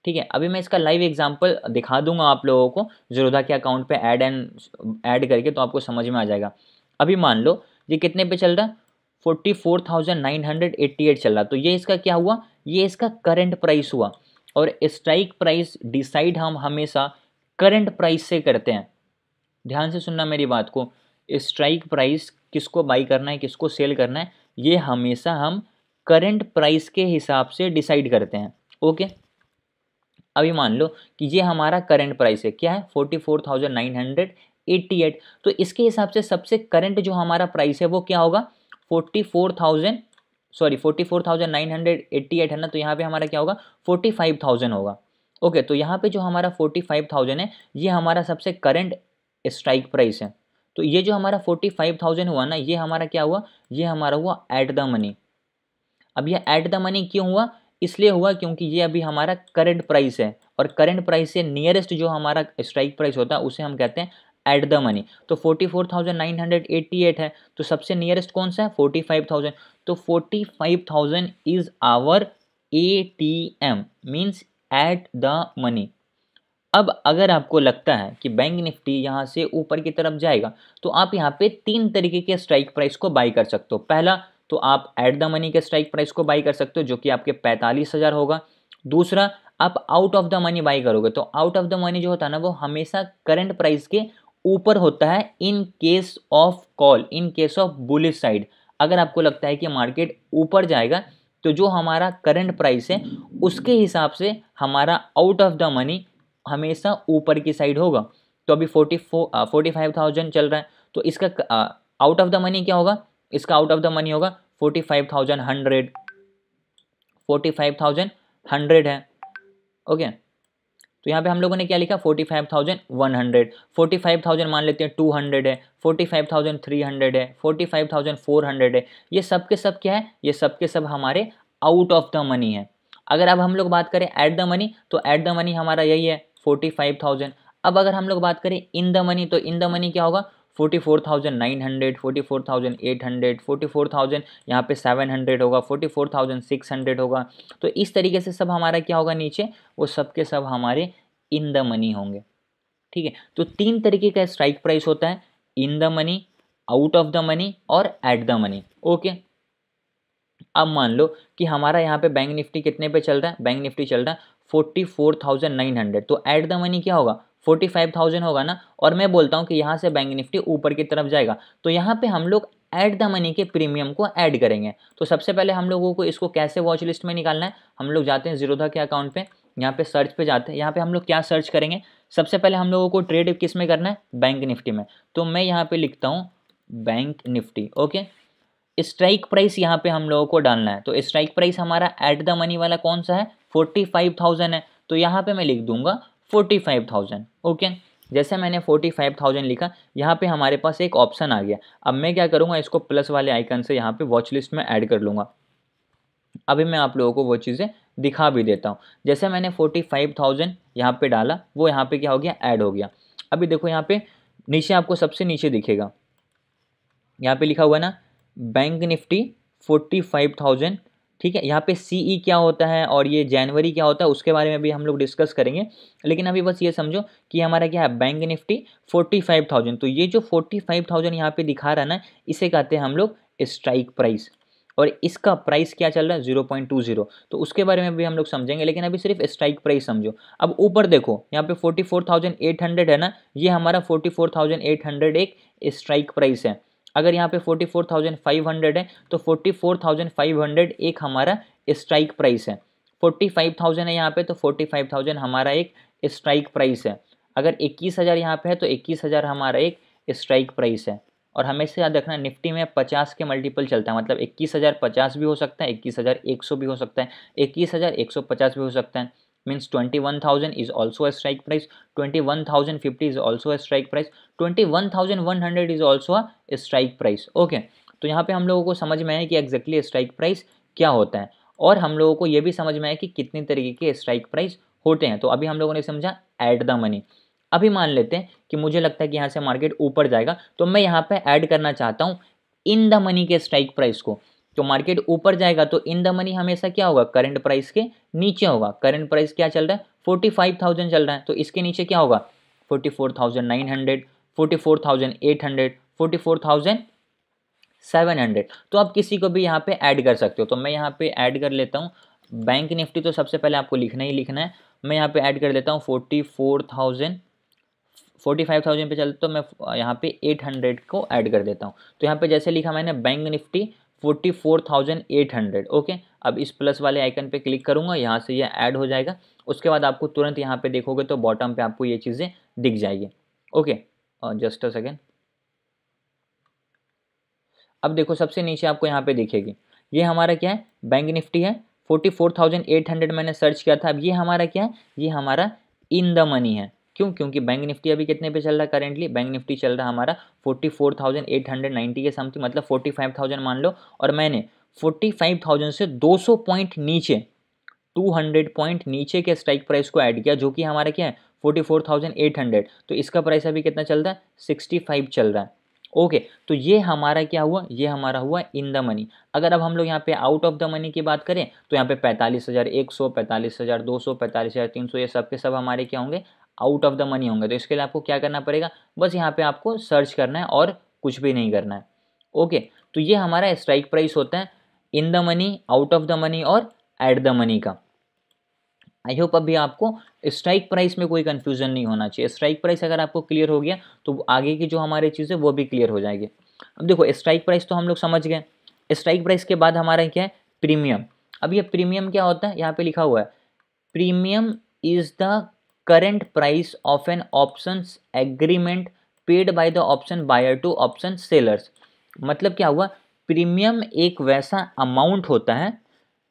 ठीक है, अभी मैं इसका लाइव एग्जांपल दिखा दूंगा आप लोगों को ज़ीरोधा के अकाउंट पे ऐड करके, तो आपको समझ में आ जाएगा। अभी मान लो ये कितने पे चल रहा है, 44,988 चल रहा, तो ये इसका क्या हुआ, ये इसका करंट प्राइस हुआ। और स्ट्राइक प्राइस डिसाइड हम हमेशा करंट प्राइस से करते हैं। ध्यान से सुनना मेरी बात को, स्ट्राइक प्राइस किसको बाई करना है किसको सेल करना है ये हमेशा हम करंट प्राइस के हिसाब से डिसाइड करते हैं। ओके, अभी मान लो कि ये हमारा करंट प्राइस है, क्या है 44,988, तो इसके हिसाब से सबसे करंट जो हमारा प्राइस है वो क्या होगा 44,988 है ना, तो यहाँ पे हमारा क्या होगा 45,000 होगा। ओके, तो यहाँ पे जो हमारा 45,000 है ये हमारा सबसे करंट स्ट्राइक प्राइस है। तो ये जो हमारा 45,000 हुआ ना, ये हमारा क्या हुआ, ये हमारा हुआ एट द मनी। अब ये एट द मनी क्यों हुआ, इसलिए हुआ क्योंकि ये अभी हमारा करंट प्राइस है, और करंट प्राइस से नियरेस्ट जो हमारा स्ट्राइक प्राइस होता है उसे हम कहते हैं एट द मनी। तो 44,988 है, तो सबसे नियरेस्ट कौन सा है 45,000, तो 45,000 is our ATM, means at the money. अब अगर आपको लगता है कि बैंक निफ्टी यहाँ से ऊपर की तरफ जाएगा, तो आप यहाँ पे 3 तरीके के स्ट्राइक प्राइस को बाई कर सकते हो। पहला, तो आप एट द मनी के स्ट्राइक प्राइस को बाई कर सकते हो जो कि आपके 45,000 होगा। दूसरा, आप out of the money by करोगे, तो आउट ऑफ द मनी जो होता है ना वो हमेशा करंट प्राइस के ऊपर होता है in case of call, in case of bullish side. अगर आपको लगता है कि मार्केट ऊपर जाएगा तो जो हमारा करंट प्राइस है उसके हिसाब से हमारा आउट ऑफ द मनी हमेशा ऊपर की साइड होगा। तो अभी 45,000 चल रहा है, तो इसका आउट ऑफ द मनी क्या होगा, इसका आउट ऑफ द मनी होगा 45,100, 45,100 है। ओके, तो यहाँ पे हम लोगों ने क्या लिखा 45,100, 45,000 मान लेते हैं 200 है, 45,300 है, 45,400 है। ये सब के सब क्या है, ये सब के सब हमारे आउट ऑफ द मनी है। अगर अब हम लोग बात करें एट द मनी, तो एट द मनी हमारा यही है 45,000। अब अगर हम लोग बात करें इन द मनी, तो इन द मनी क्या होगा 44,900, 44,800, 44,000, यहाँ पे 700 होगा, 44,600 होगा। तो इस तरीके से सब हमारा क्या होगा नीचे, वो सब के सब हमारे इन द मनी होंगे। ठीक है, तो 3 तरीके का स्ट्राइक प्राइस होता है, in the money, out of the money और एट द मनी। ओके, अब मान लो कि हमारा यहाँ पे बैंक निफ्टी कितने पे चल रहा है, बैंक निफ्टी चल रहा है 44,900, तो एट द मनी क्या होगा 45,000 होगा ना, और मैं बोलता हूँ कि यहाँ से बैंक निफ्टी ऊपर की तरफ जाएगा, तो यहाँ पे हम लोग एट द मनी के प्रीमियम को ऐड करेंगे। तो सबसे पहले हम लोगों को इसको कैसे वॉच लिस्ट में निकालना है, हम लोग जाते हैं जीरोधा के अकाउंट पे, यहाँ पे सर्च पे जाते हैं, यहाँ पे हम लोग क्या सर्च करेंगे, सबसे पहले हम लोगों को ट्रेड किस में करना है, बैंक निफ्टी में। तो मैं यहाँ पे लिखता हूँ bank Nifty. Okay, strike price यहाँ पे हम लोगों को डालना है, तो स्ट्राइक प्राइस हमारा एट द मनी वाला कौन सा है 45,000 है, तो यहाँ पे मैं लिख दूंगा 45,000। ओके, जैसे मैंने 45,000 लिखा, यहाँ पे हमारे पास एक ऑप्शन आ गया। अब मैं क्या करूँगा, इसको प्लस वाले आइकन से यहाँ पे वॉच लिस्ट में ऐड कर लूँगा। अभी मैं आप लोगों को वो चीज़ें दिखा भी देता हूँ। जैसे मैंने 45,000 यहाँ पे डाला, वो यहाँ पे क्या हो गया, ऐड हो गया। अभी देखो यहाँ पे नीचे आपको सबसे नीचे दिखेगा, यहाँ पे लिखा हुआ है ना बैंक निफ्टी 45,000। ठीक है, यहाँ पे CE क्या होता है और ये जनवरी क्या होता है उसके बारे में भी हम लोग डिस्कस करेंगे, लेकिन अभी बस ये समझो कि हमारा क्या है बैंक निफ्टी 45,000। तो ये जो 45,000 यहाँ पे दिखा रहा है ना, इसे कहते हैं हम लोग स्ट्राइक प्राइस, और इसका प्राइस क्या चल रहा है 0.20, तो उसके बारे में भी हम लोग समझेंगे, लेकिन अभी सिर्फ स्ट्राइक प्राइस समझो। अब ऊपर देखो यहाँ पे 44,800 है ना, ये हमारा 44,800 एक स्ट्राइक प्राइस है। अगर यहाँ पे 44,500 है तो 44,500 एक हमारा स्ट्राइक प्राइस है। 45,000 है यहाँ पे, तो 45,000 हमारा एक स्ट्राइक प्राइस है। अगर 21,000 यहाँ पे है तो 21,000 हमारा एक स्ट्राइक प्राइस है। और हमेशा याद रखना निफ्टी में 50 के मल्टीपल चलता है, मतलब 21,000 50 भी हो सकता है, 21,100 भी हो सकता है, 21,150 भी हो सकता है। Means 21,000 is also a strike price, 21,050 is also a strike price, 21,100 is also a strike price। Okay, तो यहाँ पे हम लोगों को समझ में आया कि एग्जैक्टली स्ट्राइक प्राइस क्या होता है, और हम लोगों को ये भी समझ में आया कि कितने तरीके के स्ट्राइक प्राइस होते हैं। तो अभी हम लोगों ने समझा एट द मनी। अभी मान लेते हैं कि मुझे लगता है कि यहाँ से मार्केट ऊपर जाएगा, तो मैं यहाँ पे ऐड करना चाहता हूँ इन द मनी के स्ट्राइक प्राइस को। तो मार्केट ऊपर जाएगा तो इन द मनी हमेशा क्या होगा, करंट प्राइस के नीचे होगा। करंट प्राइस क्या चल रहा है 45,000 चल रहा है, तो इसके नीचे क्या होगा 44,900, 44,800, 44,700। तो आप किसी को भी यहाँ पे ऐड कर सकते हो। तो मैं यहाँ पे ऐड कर लेता हूँ बैंक निफ्टी तो सबसे पहले आपको लिखना ही लिखना है। मैं यहाँ पे ऐड कर देता हूँ 45,000 पे चलते तो मैं यहाँ पे 800 को ऐड कर देता हूँ। तो यहाँ पे जैसे लिखा मैंने बैंक निफ्टी 44,800। ओके, अब इस प्लस वाले आइकन पे क्लिक करूँगा, यहाँ से ये ऐड हो जाएगा। उसके बाद आपको तुरंत यहाँ पे देखोगे तो बॉटम पे आपको ये चीज़ें दिख जाएगी। Okay, just a second. अब देखो सबसे नीचे आपको यहाँ पे दिखेगी, ये हमारा क्या है, बैंक निफ्टी है, 44,800 मैंने सर्च किया था। अब ये हमारा क्या है, ये हमारा इन द मनी है। क्यों? क्योंकि बैंक निफ्टी अभी कितने पे चल रहा है करेंटली, बैंक निफ्टी चल रहा है हमारा 44,890 के समथिंग, मतलब 45,000 मान लो। और मैंने 45,000 से 200 पॉइंट नीचे, 200 पॉइंट नीचे के स्ट्राइक प्राइस को ऐड किया, जो कि हमारा क्या है 44,800। तो इसका प्राइस अभी कितना चल रहा है, 65 चल रहा है। ओके, तो ये हमारा क्या हुआ, ये हमारा हुआ इन द मनी। अगर अब हम लोग यहाँ पे आउट ऑफ द मनी की बात करें तो यहाँ पे 45,100, 45,200, 45,300, ये सब के सब हमारे क्या होंगे, आउट ऑफ द मनी होंगे। तो इसके लिए आपको क्या करना पड़ेगा, बस यहाँ पे आपको सर्च करना है और कुछ भी नहीं करना है। ओके, तो ये हमारा स्ट्राइक प्राइस होता है in the money, out of the money और एट द मनी का। आई होप अभी आपको स्ट्राइक प्राइस में कोई कंफ्यूजन नहीं होना चाहिए। स्ट्राइक प्राइस अगर आपको क्लियर हो गया तो आगे की जो हमारी चीज़ें वो भी क्लियर हो जाएगी। अब देखो स्ट्राइक प्राइस तो हम लोग समझ गए। स्ट्राइक प्राइस के बाद हमारा क्या है, प्रीमियम। अब ये प्रीमियम क्या होता है, यहाँ पे लिखा हुआ है premium is the current price of an option agreement paid by the option buyer to option sellers. मतलब क्या हुआ, प्रीमियम एक वैसा अमाउंट होता है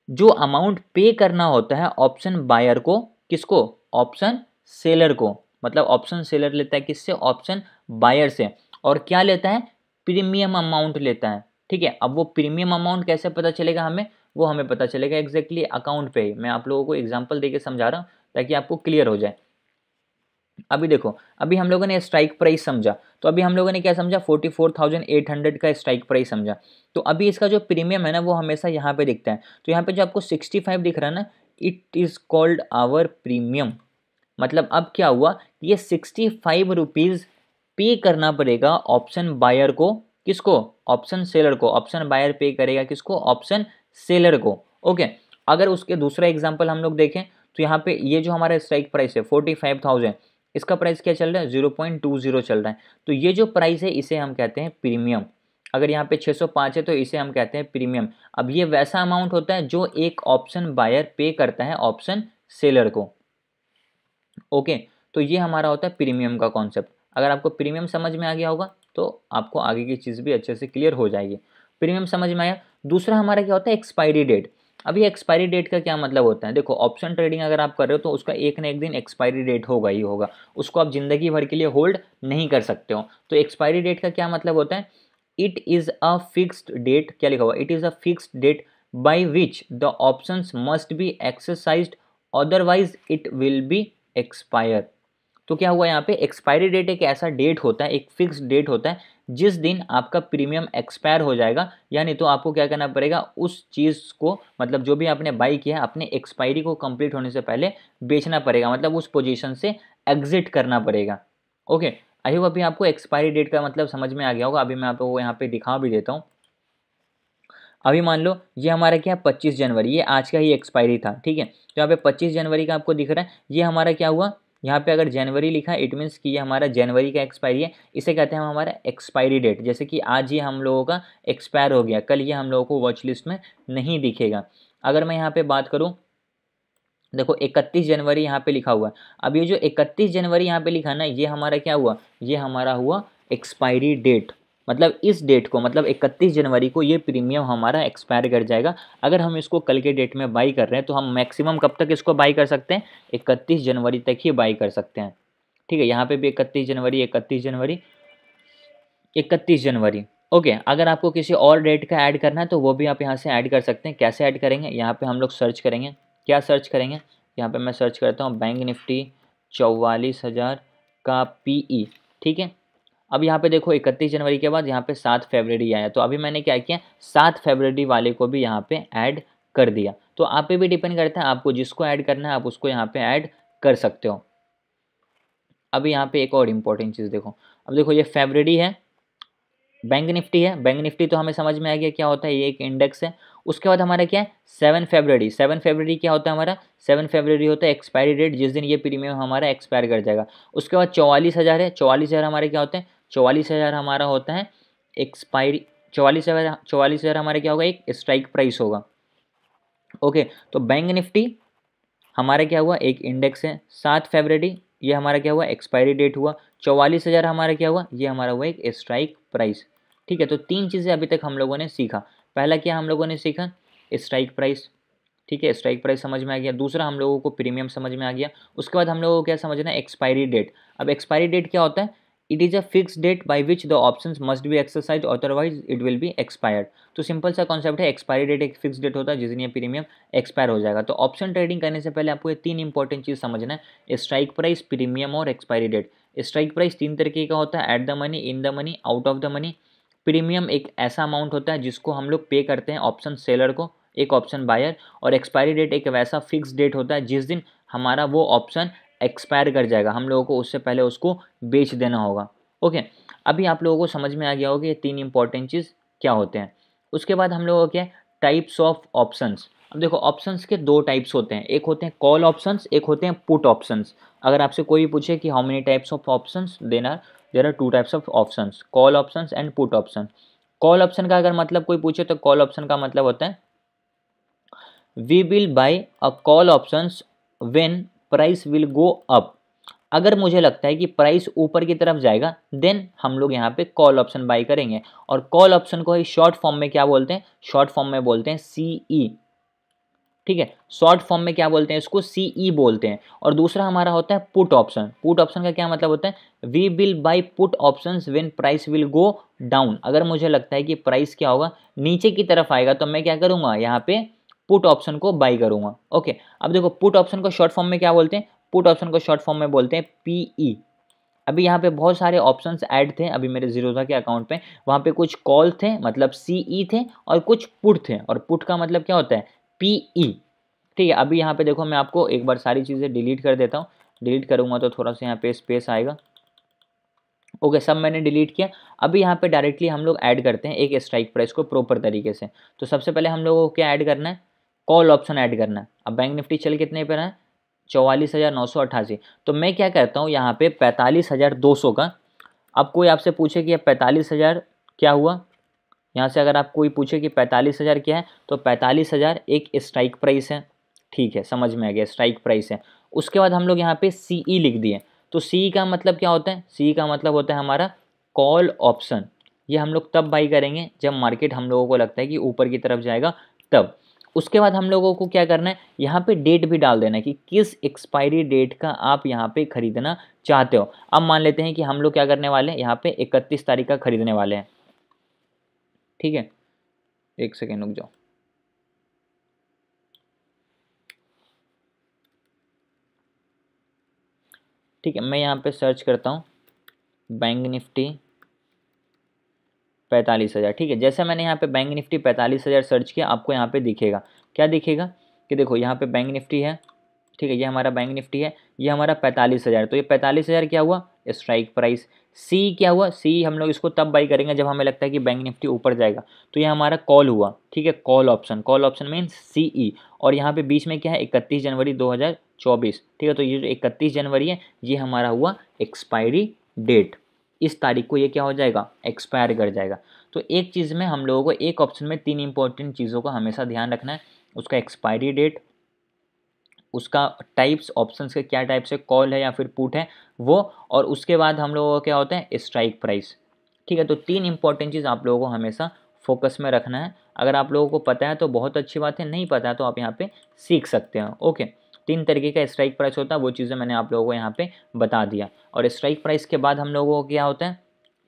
जो अमाउंट पे करना होता है ऑप्शन बायर को, किसको, ऑप्शन सेलर को। मतलब ऑप्शन सेलर लेता है किससे, ऑप्शन बायर से। और क्या लेता है, प्रीमियम अमाउंट लेता है। ठीक है, अब वो प्रीमियम अमाउंट कैसे पता चलेगा हमें, वो हमें पता चलेगा एग्जैक्टली अकाउंट पे ही। मैं आप लोगों को एग्जांपल देके समझा रहा हूँ ताकि आपको क्लियर हो जाए। अभी देखो, अभी हम लोगों ने स्ट्राइक प्राइस समझा, तो अभी हम लोगों ने क्या समझा, 44,800 का स्ट्राइक प्राइस समझा। तो अभी इसका जो प्रीमियम है ना वो हमेशा यहाँ पे दिखता है। तो यहाँ पे जो आपको 65 दिख रहा है ना, it is called our premium. मतलब अब क्या हुआ, ये 65 रुपीज़ पे करना पड़ेगा ऑप्शन बायर को, किसको, ऑप्शन सेलर को। ऑप्शन बायर पे करेगा किसको, ऑप्शन सेलर को। ओके, अगर उसके दूसरा एग्जाम्पल हम लोग देखें तो यहाँ पे ये जो हमारा स्ट्राइक प्राइस है 45,000, इसका प्राइस क्या चल रहा है, 0.20 चल रहा है। तो ये जो प्राइस है इसे हम कहते हैं प्रीमियम। अगर यहाँ पे 605 है तो इसे हम कहते हैं प्रीमियम। अब ये वैसा अमाउंट होता है जो एक ऑप्शन बायर पे करता है ऑप्शन सेलर को। ओके, तो ये हमारा होता है प्रीमियम का कॉन्सेप्ट। अगर आपको प्रीमियम समझ में आ गया होगा तो आपको आगे की चीज़ भी अच्छे से क्लियर हो जाएगी। प्रीमियम समझ में आया। दूसरा हमारा क्या होता है, एक्सपायरी डेट। अब ये एक्सपायरी डेट का क्या मतलब होता है, देखो ऑप्शन ट्रेडिंग अगर आप कर रहे हो तो उसका एक ना एक दिन एक्सपायरी डेट होगा ही होगा, उसको आप जिंदगी भर के लिए होल्ड नहीं कर सकते हो। तो एक्सपायरी डेट का क्या मतलब होता है, it is a fixed date, क्या लिखा हुआ, it is a fixed date by which the options must be exercised, otherwise it will be expire. तो क्या हुआ, यहाँ पे एक्सपायरी डेट एक ऐसा डेट होता है, एक फिक्स डेट होता है जिस दिन आपका प्रीमियम एक्सपायर हो जाएगा। यानी तो आपको क्या करना पड़ेगा, उस चीज़ को, मतलब जो भी आपने बाई किया है अपने एक्सपायरी को कंप्लीट होने से पहले बेचना पड़ेगा, मतलब उस पोजीशन से एग्जिट करना पड़ेगा। ओके, आई होप अभी आपको एक्सपायरी डेट का मतलब समझ में आ गया होगा। अभी मैं आपको यहाँ पे दिखा भी देता हूँ। अभी मान लो ये हमारा क्या है 25 जनवरी, ये आज का ही एक्सपायरी था। ठीक है, तो यहाँ पे 25 जनवरी का आपको दिख रहा है, ये हमारा क्या हुआ, यहाँ पे अगर जनवरी लिखा है इट मीन्स कि ये हमारा जनवरी का एक्सपायरी है। इसे कहते हैं हम हमारा एक्सपायरी डेट। जैसे कि आज ये हम लोगों का एक्सपायर हो गया, कल ये हम लोगों को वॉच लिस्ट में नहीं दिखेगा। अगर मैं यहाँ पे बात करूँ, देखो 31 जनवरी यहाँ पे लिखा हुआ है। अब ये जो 31 जनवरी यहाँ पे लिखा ना, ये हमारा क्या हुआ, ये हमारा हुआ एक्सपायरी डेट। मतलब इस डेट को, मतलब 31 जनवरी को ये प्रीमियम हमारा एक्सपायर कर जाएगा। अगर हम इसको कल के डेट में बाई कर रहे हैं तो हम मैक्सिमम कब तक इसको बाई कर सकते हैं, 31 जनवरी तक ही बाई कर सकते हैं। ठीक है, यहाँ पे भी 31 जनवरी, 31 जनवरी, 31 जनवरी। ओके, अगर आपको किसी और डेट का ऐड करना है तो वो भी आप यहाँ से ऐड कर सकते हैं। कैसे ऐड करेंगे, यहाँ पे हम लोग सर्च करेंगे, क्या सर्च करेंगे, यहाँ पे मैं सर्च करता हूँ बैंक निफ्टी 44,000 का पीई। ठीक है, अब यहाँ पे देखो 31 जनवरी के बाद यहाँ पे 7 फरवरी आया, तो अभी मैंने क्या किया, 7 फरवरी वाले को भी यहाँ पे ऐड कर दिया। तो आप पे भी डिपेंड करता है, आपको जिसको ऐड करना है आप उसको यहाँ पे ऐड कर सकते हो। अभी यहाँ पे एक और इम्पोर्टेंट चीज़ देखो, अब देखो ये फरवरी है, बैंक निफ्टी है, बैंक निफ्टी तो हमें समझ में आ गया क्या होता है, ये एक इंडेक्स है। उसके बाद हमारा क्या है 7 फरवरी, 7 फरवरी क्या होता है हमारा, 7 फरवरी होता है एक्सपायरी डेट, जिस दिन ये प्रीमियम हमारा एक्सपायर कर जाएगा। उसके बाद 44,000 है, 44,000 हमारे क्या होते हैं, 44,000 हमारा होता है एक्सपायरी, 44,000 हमारे क्या होगा, एक स्ट्राइक प्राइस होगा। ओके, तो बैंक निफ्टी हमारा क्या हुआ, एक इंडेक्स है। 7 फरवरी ये हमारा क्या हुआ, एक्सपायरी डेट हुआ। 44,000 हमारा क्या हुआ, ये हमारा हुआ एक स्ट्राइक प्राइस। ठीक है, तो तीन चीज़ें अभी तक हम लोगों ने सीखा। पहला क्या हम लोगों ने सीखा, स्ट्राइक प्राइस। ठीक है, स्ट्राइक प्राइस समझ में आ गया। दूसरा हम लोगों को प्रीमियम समझ में आ गया। उसके बाद हम लोगों को क्या समझना है, एक्सपायरी डेट। अब एक्सपायरी डेट क्या होता है, it is a fix date by which the options must be exercise, otherwise it will be expired. तो सिंपल सा कॉन्सेप्ट है, एक्सपायरी डेट एक फिक्स डेट होता है जिस दिन ये प्रीमियम एक्सपायर हो जाएगा। तो ऑप्शन ट्रेडिंग करने से पहले आपको ये तीन इंपॉर्टेंट चीज़ समझना है, स्ट्राइक प्राइस, प्रीमियम और एक्सपायरी डेट। स्ट्राइक प्राइस तीन तरीके का होता है, eight the money, in the money, out of the money. Premium एक ऐसा अमाउंट होता है जिसको हम लोग पे करते हैं ऑप्शन सेलर को, एक ऑप्शन बायर। और एक्सपायरी डेट एक वैसा फिक्स डेट होता है जिस दिन हमारा वो ऑप्शन एक्सपायर कर जाएगा, हम लोगों को उससे पहले उसको बेच देना होगा। ओके, अभी आप लोगों को समझ में आ गया होगा ये तीन इंपॉर्टेंट चीज़ क्या होते हैं। उसके बाद हम लोगों को क्या है, टाइप्स ऑफ ऑप्शंस। अब देखो ऑप्शंस के दो टाइप्स होते हैं, एक होते हैं कॉल ऑप्शंस, एक होते हैं पुट ऑप्शंस। अगर आपसे कोई पूछे कि how many types of options, there are two types of options, call options and put option. Call option का अगर मतलब कोई पूछे तो कॉल ऑप्शन का मतलब होता है we will buy a call options when price will go up. अगर मुझे लगता है कि प्राइस ऊपर की तरफ जाएगा देन हम लोग यहाँ पे कॉल ऑप्शन बाई करेंगे। और कॉल ऑप्शन को ही शॉर्ट फॉर्म में क्या बोलते हैं, शॉर्ट फॉर्म में बोलते हैं सीई। ठीक है, शॉर्ट फॉर्म में क्या बोलते हैं, इसको सीई बोलते हैं। और दूसरा हमारा होता है पुट ऑप्शन। पुट ऑप्शन का क्या मतलब होता है, we will buy put options when price will go down. अगर मुझे लगता है कि प्राइस क्या होगा, नीचे की तरफ आएगा, तो मैं क्या करूंगा, यहाँ पे पुट ऑप्शन को बाई करूंगा। ओके, अब देखो पुट ऑप्शन को शॉर्ट फॉर्म में क्या बोलते हैं, पुट ऑप्शन को शॉर्ट फॉर्म में बोलते हैं पीई। अभी यहाँ पे बहुत सारे ऑप्शंस ऐड थे अभी मेरे जीरोधा के अकाउंट पे, वहाँ पे कुछ कॉल थे मतलब सीई थे, और कुछ पुट थे, और पुट का मतलब क्या होता है पीई। ठीक है, अभी यहाँ पे देखो मैं आपको एक बार सारी चीज़ें डिलीट कर देता हूँ। डिलीट करूँगा तो थोड़ा सा यहाँ पे स्पेस आएगा। ओके, सब मैंने डिलीट किया। अभी यहाँ पे डायरेक्टली हम लोग ऐड करते हैं एक स्ट्राइक प्राइस को प्रॉपर तरीके से। तो सबसे पहले हम लोगों को क्या ऐड करना है, कॉल ऑप्शन ऐड करना है। अब बैंक निफ्टी चल कितने पर है, 44,988। तो मैं क्या करता हूँ यहाँ पे 45,200 का। अब कोई आपसे पूछे कि ये 45,000 क्या हुआ, यहाँ से अगर आप कोई पूछे कि 45,000 क्या है, तो 45,000 एक स्ट्राइक प्राइस है। ठीक है, समझ में आ गया, स्ट्राइक प्राइस है। उसके बाद हम लोग यहाँ पे सीई लिख दिए। तो सीई का मतलब क्या होता है, सीई का मतलब होता है हमारा कॉल ऑप्शन। ये हम लोग तब बाई करेंगे जब मार्केट हम लोगों को लगता है कि ऊपर की तरफ जाएगा तब। उसके बाद हम लोगों को क्या करना है, यहाँ पे डेट भी डाल देना है कि किस एक्सपायरी डेट का आप यहाँ पे खरीदना चाहते हो। अब मान लेते हैं कि हम लोग क्या करने वाले हैं, यहाँ पे 31 तारीख का खरीदने वाले हैं। ठीक है, एक सेकेंड रुक जाओ। ठीक है, मैं यहाँ पे सर्च करता हूँ बैंक निफ्टी 45,000। ठीक है, जैसे मैंने यहाँ पे बैंक निफ्टी 45,000 सर्च किया, आपको यहाँ पे दिखेगा, क्या दिखेगा कि देखो यहाँ पे बैंक निफ्टी है। ठीक है, ये हमारा बैंक निफ्टी है, ये हमारा 45,000। तो ये 45,000 क्या हुआ, स्ट्राइक प्राइस। सी क्या हुआ, सी हम लोग इसको तब बाई करेंगे जब हमें लगता है कि बैंक निफ्टी ऊपर जाएगा। तो ये हमारा कॉल हुआ। ठीक है, call option, call option means CE. और यहाँ पे बीच में क्या है, 31 जनवरी 2024। ठीक है, तो ये जो 31 जनवरी है ये हमारा हुआ एक्सपायरी डेट। इस तारीख को ये क्या हो जाएगा, एक्सपायर कर जाएगा। तो एक चीज़ में हम लोगों को एक ऑप्शन में तीन इंपॉर्टेंट चीज़ों का हमेशा ध्यान रखना है, उसका एक्सपायरी डेट, उसका टाइप्स ऑप्शंस के क्या टाइप से कॉल है या फिर पुट है वो, और उसके बाद हम लोगों को क्या होता है स्ट्राइक प्राइस। ठीक है, तो तीन इंपॉर्टेंट चीज़ आप लोगों को हमेशा फोकस में रखना है। अगर आप लोगों को पता है तो बहुत अच्छी बात है, नहीं पता है तो आप यहाँ पे सीख सकते हैं। ओके, तीन तरीके का स्ट्राइक प्राइस होता है, वो चीज़ें मैंने आप लोगों को यहाँ पे बता दिया। और स्ट्राइक प्राइस के बाद हम लोगों को क्या होता है,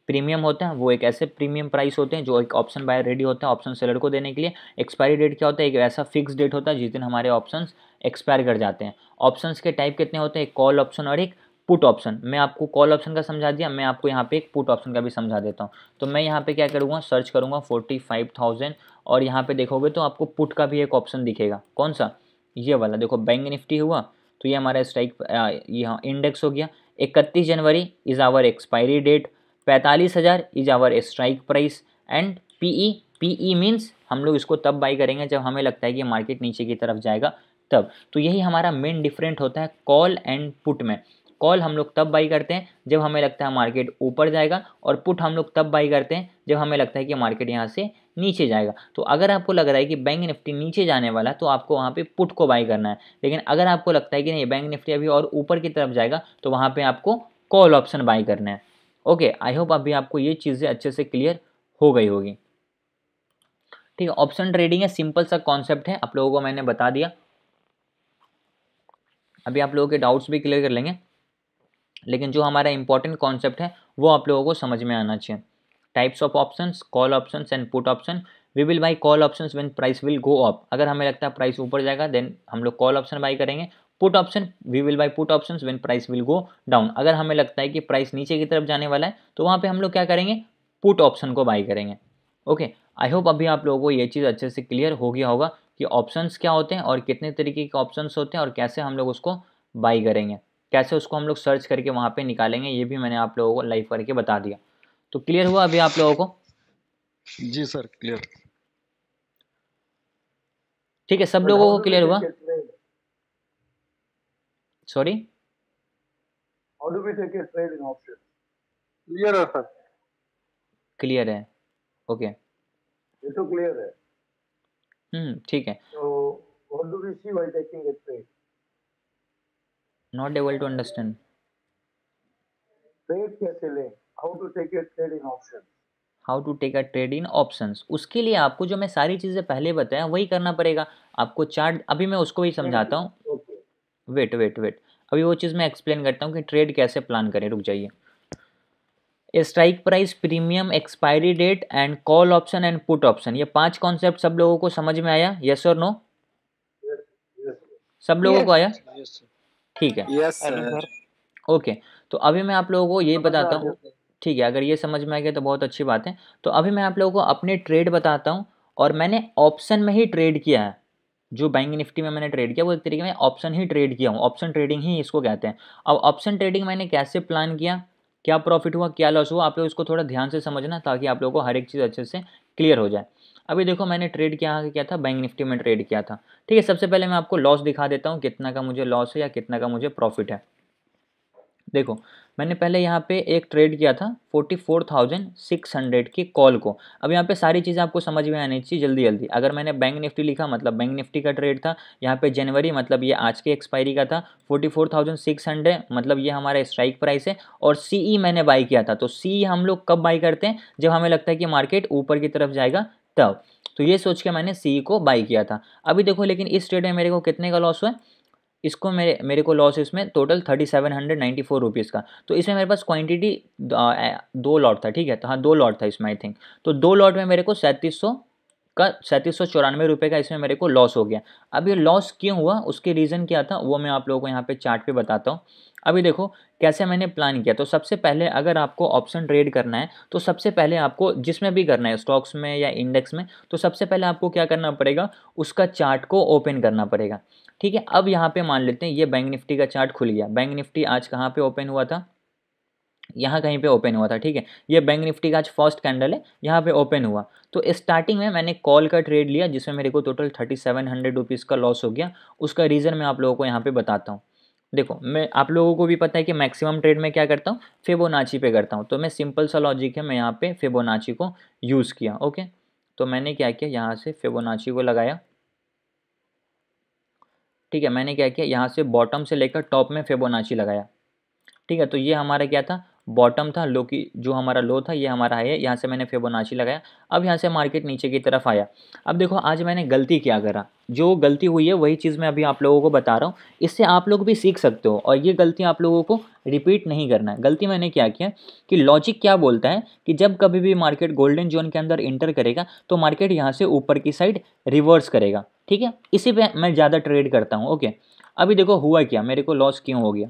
प्रीमियम होता है। वो एक ऐसे प्रीमियम प्राइस होते हैं जो एक ऑप्शन बायर रेडी होता है ऑप्शन सेलर को देने के लिए। एक्सपायरी डेट क्या होता है, एक ऐसा फिक्स डेट होता है जिस दिन हमारे ऑप्शंस एक्सपायर कर जाते हैं। ऑप्शंस के टाइप कितने होते हैं, एक कॉल ऑप्शन और एक पुट ऑप्शन। मैं आपको कॉल ऑप्शन का समझा दिया, मैं आपको यहाँ पे एक पुट ऑप्शन का भी समझा देता हूँ। तो मैं यहाँ पे क्या करूँगा, सर्च करूँगा 45,000, और यहाँ पे देखोगे तो आपको पुट का भी एक ऑप्शन दिखेगा। कौन सा, ये वाला देखो, बैंक निफ्टी हुआ, तो ये हमारा स्ट्राइक यहाँ इंडेक्स हो गया। 31 January is our expiry date. 45,000 is our strike price and PE means हम लोग इसको तब बाई करेंगे जब हमें लगता है कि मार्केट नीचे की तरफ जाएगा तब। तो यही हमारा मेन डिफरेंट होता है कॉल एंड पुट में। कॉल हम लोग तब बाई करते हैं जब हमें लगता है मार्केट ऊपर जाएगा, और पुट हम लोग तब बाई करते हैं जब हमें लगता है कि मार्केट यहाँ से नीचे जाएगा। तो अगर आपको लग रहा है कि बैंक निफ्टी नीचे जाने वाला है तो आपको वहाँ पे पुट को बाई करना है, लेकिन अगर आपको लगता है कि नहीं बैंक निफ्टी अभी और ऊपर की तरफ जाएगा तो वहाँ पे आपको कॉल ऑप्शन बाई करना है। ओके, आई होप अभी आपको ये चीज़ें अच्छे से क्लियर हो गई होगी। ठीक है, ऑप्शन ट्रेडिंग है, सिंपल सा कॉन्सेप्ट है, आप लोगों को मैंने बता दिया। अभी आप लोगों के डाउट्स भी क्लियर कर लेंगे, लेकिन जो हमारा इंपॉर्टेंट कॉन्सेप्ट है वो आप लोगों को समझ में आना चाहिए। Types of options, call options and put option. We will buy call options when price will go up. अगर हमें लगता है प्राइस ऊपर जाएगा देन हम लोग कॉल ऑप्शन बाई करेंगे। Put option, we will buy put options when price will go down. अगर हमें लगता है कि प्राइस नीचे की तरफ जाने वाला है तो वहाँ पे हम लोग क्या करेंगे, पुट ऑप्शन को बाई करेंगे। ओके, आई होप अभी आप लोगों को ये चीज़ अच्छे से क्लियर हो गया होगा कि ऑप्शंस क्या होते हैं और कितने तरीके के ऑप्शंस होते हैं और कैसे हम लोग उसको बाई करेंगे, कैसे उसको हम लोग सर्च करके वहाँ पे निकालेंगे, ये भी मैंने आप लोगों को लाइव करके बता दिया। तो क्लियर हुआ अभी आप लोगों को? जी सर, क्लियर। ठीक है, सब लोगों को क्लियर हुआ? Sorry, How do we take a trade in options? Clear है sir. क्लियर है, ओके। ये तो clear है. ठीक है। So what do we see while taking a trade? Not able to understand. Trade कैसे लें? How to take a trade in options? How to take a trade in options, उसके लिए आपको जो मैं सारी चीज़ें पहले बताया वही करना पड़ेगा आपको। चार्ट अभी मैं उसको ही समझाता हूँ। Okay. वेट, अभी वो चीज़ मैं एक्सप्लेन करता हूँ कि ट्रेड कैसे प्लान करें। रुक जाइए। Strike price, premium, expiry date and call option and put option, ये 5 कॉन्सेप्ट सब लोगों को समझ में आया? यस और नो? Yes. Yes. सब लोगों को आया? Yes sir. ठीक है, यस सर। ओके। तो अभी मैं आप लोगों को ये बताता हूँ। ठीक है, अगर ये समझ में आ गया तो बहुत अच्छी बात है। तो अभी मैं आप लोगों को अपने ट्रेड बताता हूँ, और मैंने ऑप्शन में ही ट्रेड किया है। जो बैंक निफ्टी में मैंने ट्रेड किया वो एक तरीके में ऑप्शन ही ट्रेड किया हूँ, ऑप्शन ट्रेडिंग ही इसको कहते हैं। अब ऑप्शन ट्रेडिंग मैंने कैसे प्लान किया, क्या प्रॉफिट हुआ, क्या लॉस हुआ, आप लोग इसको थोड़ा ध्यान से समझना ताकि आप लोगों को हर एक चीज़ अच्छे से क्लियर हो जाए। अभी देखो मैंने ट्रेड किया था, बैंक निफ्टी में ट्रेड किया था। ठीक है, सबसे पहले मैं आपको लॉस दिखा देता हूँ, कितना का मुझे लॉस है या कितना का मुझे प्रॉफिट है। देखो मैंने पहले यहाँ पे एक ट्रेड किया था 44,600 की कॉल को। अब यहाँ पे सारी चीज़ें आपको समझ में आनी चाहिए जल्दी जल्दी। अगर मैंने बैंक निफ्टी लिखा मतलब बैंक निफ्टी का ट्रेड था, यहाँ पे जनवरी मतलब ये आज के एक्सपायरी का था, 44,600 मतलब ये हमारा स्ट्राइक प्राइस है, और सीई मैंने बाई किया था। तो सी हम लोग कब बाई करते हैं, जब हमें लगता है कि मार्केट ऊपर की तरफ जाएगा तब। तो ये सोच के मैंने सी को बाई किया था। अभी देखो लेकिन इस ट्रेड में मेरे को कितने का लॉस हुआ है, इसको मेरे को लॉस इसमें टोटल 3794 रुपीज़ का। तो इसमें मेरे पास क्वांटिटी 2 लॉट था। ठीक है, तो हाँ 2 लॉट था इसमें आई थिंक। तो 2 लॉट में मेरे को 3794 रुपये का इसमें मेरे को लॉस हो गया। अब ये लॉस क्यों हुआ, उसके रीज़न क्या था वो मैं आप लोगों को यहाँ पे चार्ट पे बताता हूँ। अभी देखो कैसे मैंने प्लान किया। तो सबसे पहले अगर आपको ऑप्शन ट्रेड करना है तो सबसे पहले आपको जिसमें भी करना है, स्टॉक्स में या इंडेक्स में, तो सबसे पहले आपको क्या करना पड़ेगा, उसका चार्ट को ओपन करना पड़ेगा। ठीक है, अब यहाँ पे मान लेते हैं ये बैंक निफ्टी का चार्ट खुल गया। बैंक निफ्टी आज कहाँ पे ओपन हुआ था, यहाँ कहीं पे ओपन हुआ था। ठीक है, ये बैंक निफ्टी का आज फर्स्ट कैंडल है, यहाँ पे ओपन हुआ। तो स्टार्टिंग में मैंने कॉल का ट्रेड लिया जिसमें मेरे को टोटल 3700 रुपीज़ का लॉस हो गया। उसका रीज़न मैं आप लोगों को यहाँ पे बताता हूँ। देखो मैं आप लोगों को भी पता है कि मैक्सिमम ट्रेड में क्या करता हूँ, फिबोनाची पे करता हूँ। तो मैं सिंपल सा लॉजिक है, मैं यहाँ पे फिबोनाची को यूज़ किया। ओके, तो मैंने क्या किया, यहाँ से फिबोनाची को लगाया। ठीक है, मैंने क्या किया, यहाँ से बॉटम से लेकर टॉप में फिबोनाची लगाया। ठीक है, तो ये हमारा क्या था, बॉटम था, लो की जो हमारा लो था ये हमारा हाई है, यहाँ से मैंने फिबोनाची लगाया। अब यहाँ से मार्केट नीचे की तरफ आया। अब देखो आज मैंने गलती क्या करा, जो गलती हुई है वही चीज़ मैं अभी आप लोगों को बता रहा हूँ, इससे आप लोग भी सीख सकते हो और ये गलती आप लोगों को रिपीट नहीं करना है। गलती मैंने क्या किया कि लॉजिक क्या बोलता है कि जब कभी भी मार्केट गोल्डन जोन के अंदर इंटर करेगा तो मार्केट यहाँ से ऊपर की साइड रिवर्स करेगा। ठीक है, इसी पे मैं ज़्यादा ट्रेड करता हूँ। ओके, अभी देखो हुआ क्या, मेरे को लॉस क्यों हो गया।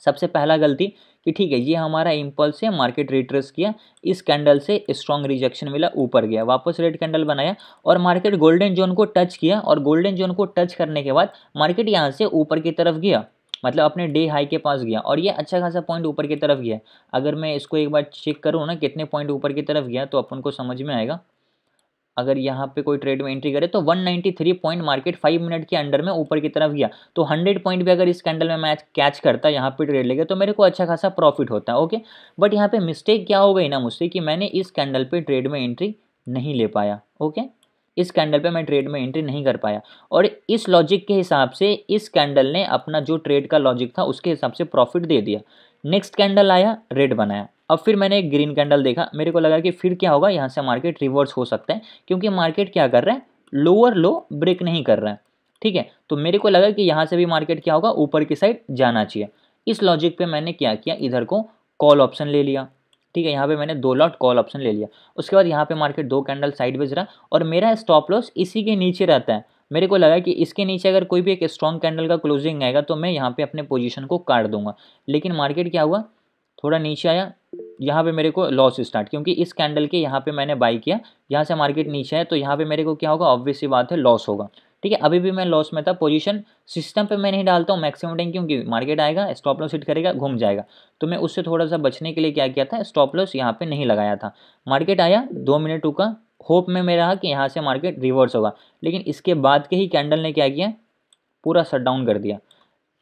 सबसे पहला गलती कि ठीक है ये हमारा इम्पल्स है, मार्केट रिट्रेस किया, इस कैंडल से स्ट्रॉन्ग रिजेक्शन मिला, ऊपर गया, वापस रेड कैंडल बनाया और मार्केट गोल्डन जोन को टच किया, और गोल्डन जोन को टच करने के बाद मार्केट यहाँ से ऊपर की तरफ गया। मतलब अपने डे हाई के पास गया और ये अच्छा खासा पॉइंट ऊपर की तरफ गया। अगर मैं इसको एक बार चेक करूँ ना कितने पॉइंट ऊपर की तरफ गया तो अपन को समझ में आएगा। अगर यहाँ पे कोई ट्रेड में एंट्री करे तो 193 पॉइंट मार्केट 5 मिनट के अंडर में ऊपर की तरफ गया। तो 100 पॉइंट भी अगर इस कैंडल में मैच कैच करता यहाँ पे ट्रेड लेके तो मेरे को अच्छा खासा प्रॉफिट होता है। ओके, बट यहाँ पे मिस्टेक क्या हो गई ना मुझसे कि मैंने इस कैंडल पे ट्रेड में एंट्री नहीं ले पाया। ओके, इस कैंडल पे मैं ट्रेड में एंट्री नहीं कर पाया और इस लॉजिक के हिसाब से इस कैंडल ने अपना जो ट्रेड का लॉजिक था उसके हिसाब से प्रॉफिट दे दिया। नेक्स्ट कैंडल आया, रेड बनाया। अब फिर मैंने एक ग्रीन कैंडल देखा, मेरे को लगा कि फिर क्या होगा, यहाँ से मार्केट रिवर्स हो सकता है क्योंकि मार्केट क्या कर रहा है, लोअर लो ब्रेक नहीं कर रहा है। ठीक है, तो मेरे को लगा कि यहाँ से भी मार्केट क्या होगा, ऊपर की साइड जाना चाहिए। इस लॉजिक पे मैंने क्या किया, इधर को कॉल ऑप्शन ले लिया। ठीक है, यहाँ पे मैंने 2 लॉट कॉल ऑप्शन ले लिया। उसके बाद यहाँ पे मार्केट 2 कैंडल साइडवेज रहा और मेरा स्टॉप लॉस इसी के नीचे रहता है। मेरे को लगा कि इसके नीचे अगर कोई भी एक स्ट्रॉन्ग कैंडल का क्लोजिंग आएगा तो मैं यहाँ पे अपने पोजीशन को काट दूंगा। लेकिन मार्केट क्या हुआ, थोड़ा नीचे आया, यहाँ पे मेरे को लॉस स्टार्ट, क्योंकि इस कैंडल के यहाँ पे मैंने बाई किया, यहाँ से मार्केट नीचे है तो यहाँ पे मेरे को क्या होगा, ऑब्वियस सी बात है लॉस होगा। ठीक है, अभी भी मैं लॉस में था। पोजीशन सिस्टम पे मैं नहीं डालता हूँ मैक्सिमम टाइम, क्योंकि मार्केट आएगा स्टॉप लॉस हिट करेगा घूम जाएगा। तो मैं उससे थोड़ा सा बचने के लिए क्या किया था, स्टॉप लॉस यहाँ पे नहीं लगाया था। मार्केट आया, 2 मिनट रुका, होप में मैं रहा कि यहाँ से मार्केट रिवर्स होगा, लेकिन इसके बाद के ही कैंडल ने क्या किया, पूरा शट डाउन कर दिया।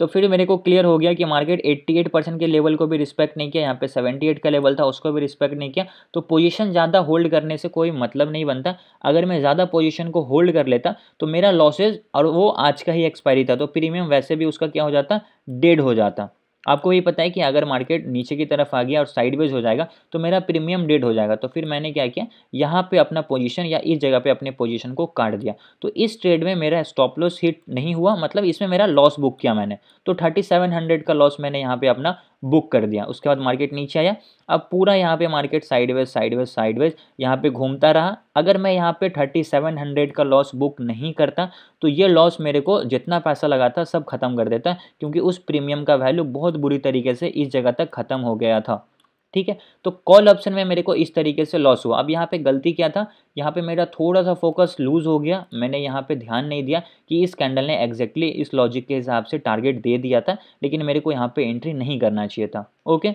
तो फिर मेरे को क्लियर हो गया कि मार्केट 88% के लेवल को भी रिस्पेक्ट नहीं किया, यहाँ पे 78 का लेवल था उसको भी रिस्पेक्ट नहीं किया। तो पोजीशन ज़्यादा होल्ड करने से कोई मतलब नहीं बनता। अगर मैं ज़्यादा पोजीशन को होल्ड कर लेता तो मेरा लॉसेज, और वो आज का ही एक्सपायरी था, तो प्रीमियम वैसे भी उसका क्या हो जाता, डेड हो जाता। आपको भी पता है कि अगर मार्केट नीचे की तरफ आ गया और साइडवेज हो जाएगा तो मेरा प्रीमियम डेड हो जाएगा। तो फिर मैंने क्या किया, यहाँ पे अपना पोजीशन या इस जगह पे अपने पोजीशन को काट दिया। तो इस ट्रेड में मेरा स्टॉप लॉस हिट नहीं हुआ, मतलब इसमें मेरा लॉस बुक किया मैंने। तो 3700 का लॉस मैंने यहाँ पे अपना बुक कर दिया। उसके बाद मार्केट नीचे आया, अब पूरा यहाँ पे मार्केट साइडवेज साइडवेज साइडवेज यहाँ पे घूमता रहा। अगर मैं यहाँ पे 3700 का लॉस बुक नहीं करता तो ये लॉस मेरे को जितना पैसा लगा था सब खत्म कर देता, क्योंकि उस प्रीमियम का वैल्यू बहुत बुरी तरीके से इस जगह तक खत्म हो गया था। ठीक है, तो कॉल ऑप्शन में मेरे को इस तरीके से लॉस हुआ। अब यहाँ पे गलती क्या था, यहाँ पे मेरा थोड़ा सा फोकस लूज हो गया। मैंने यहाँ पे ध्यान नहीं दिया कि इस कैंडल ने एग्जैक्टली इस लॉजिक के हिसाब से टारगेट दे दिया था, लेकिन मेरे को यहाँ पे एंट्री नहीं करना चाहिए था। ओके,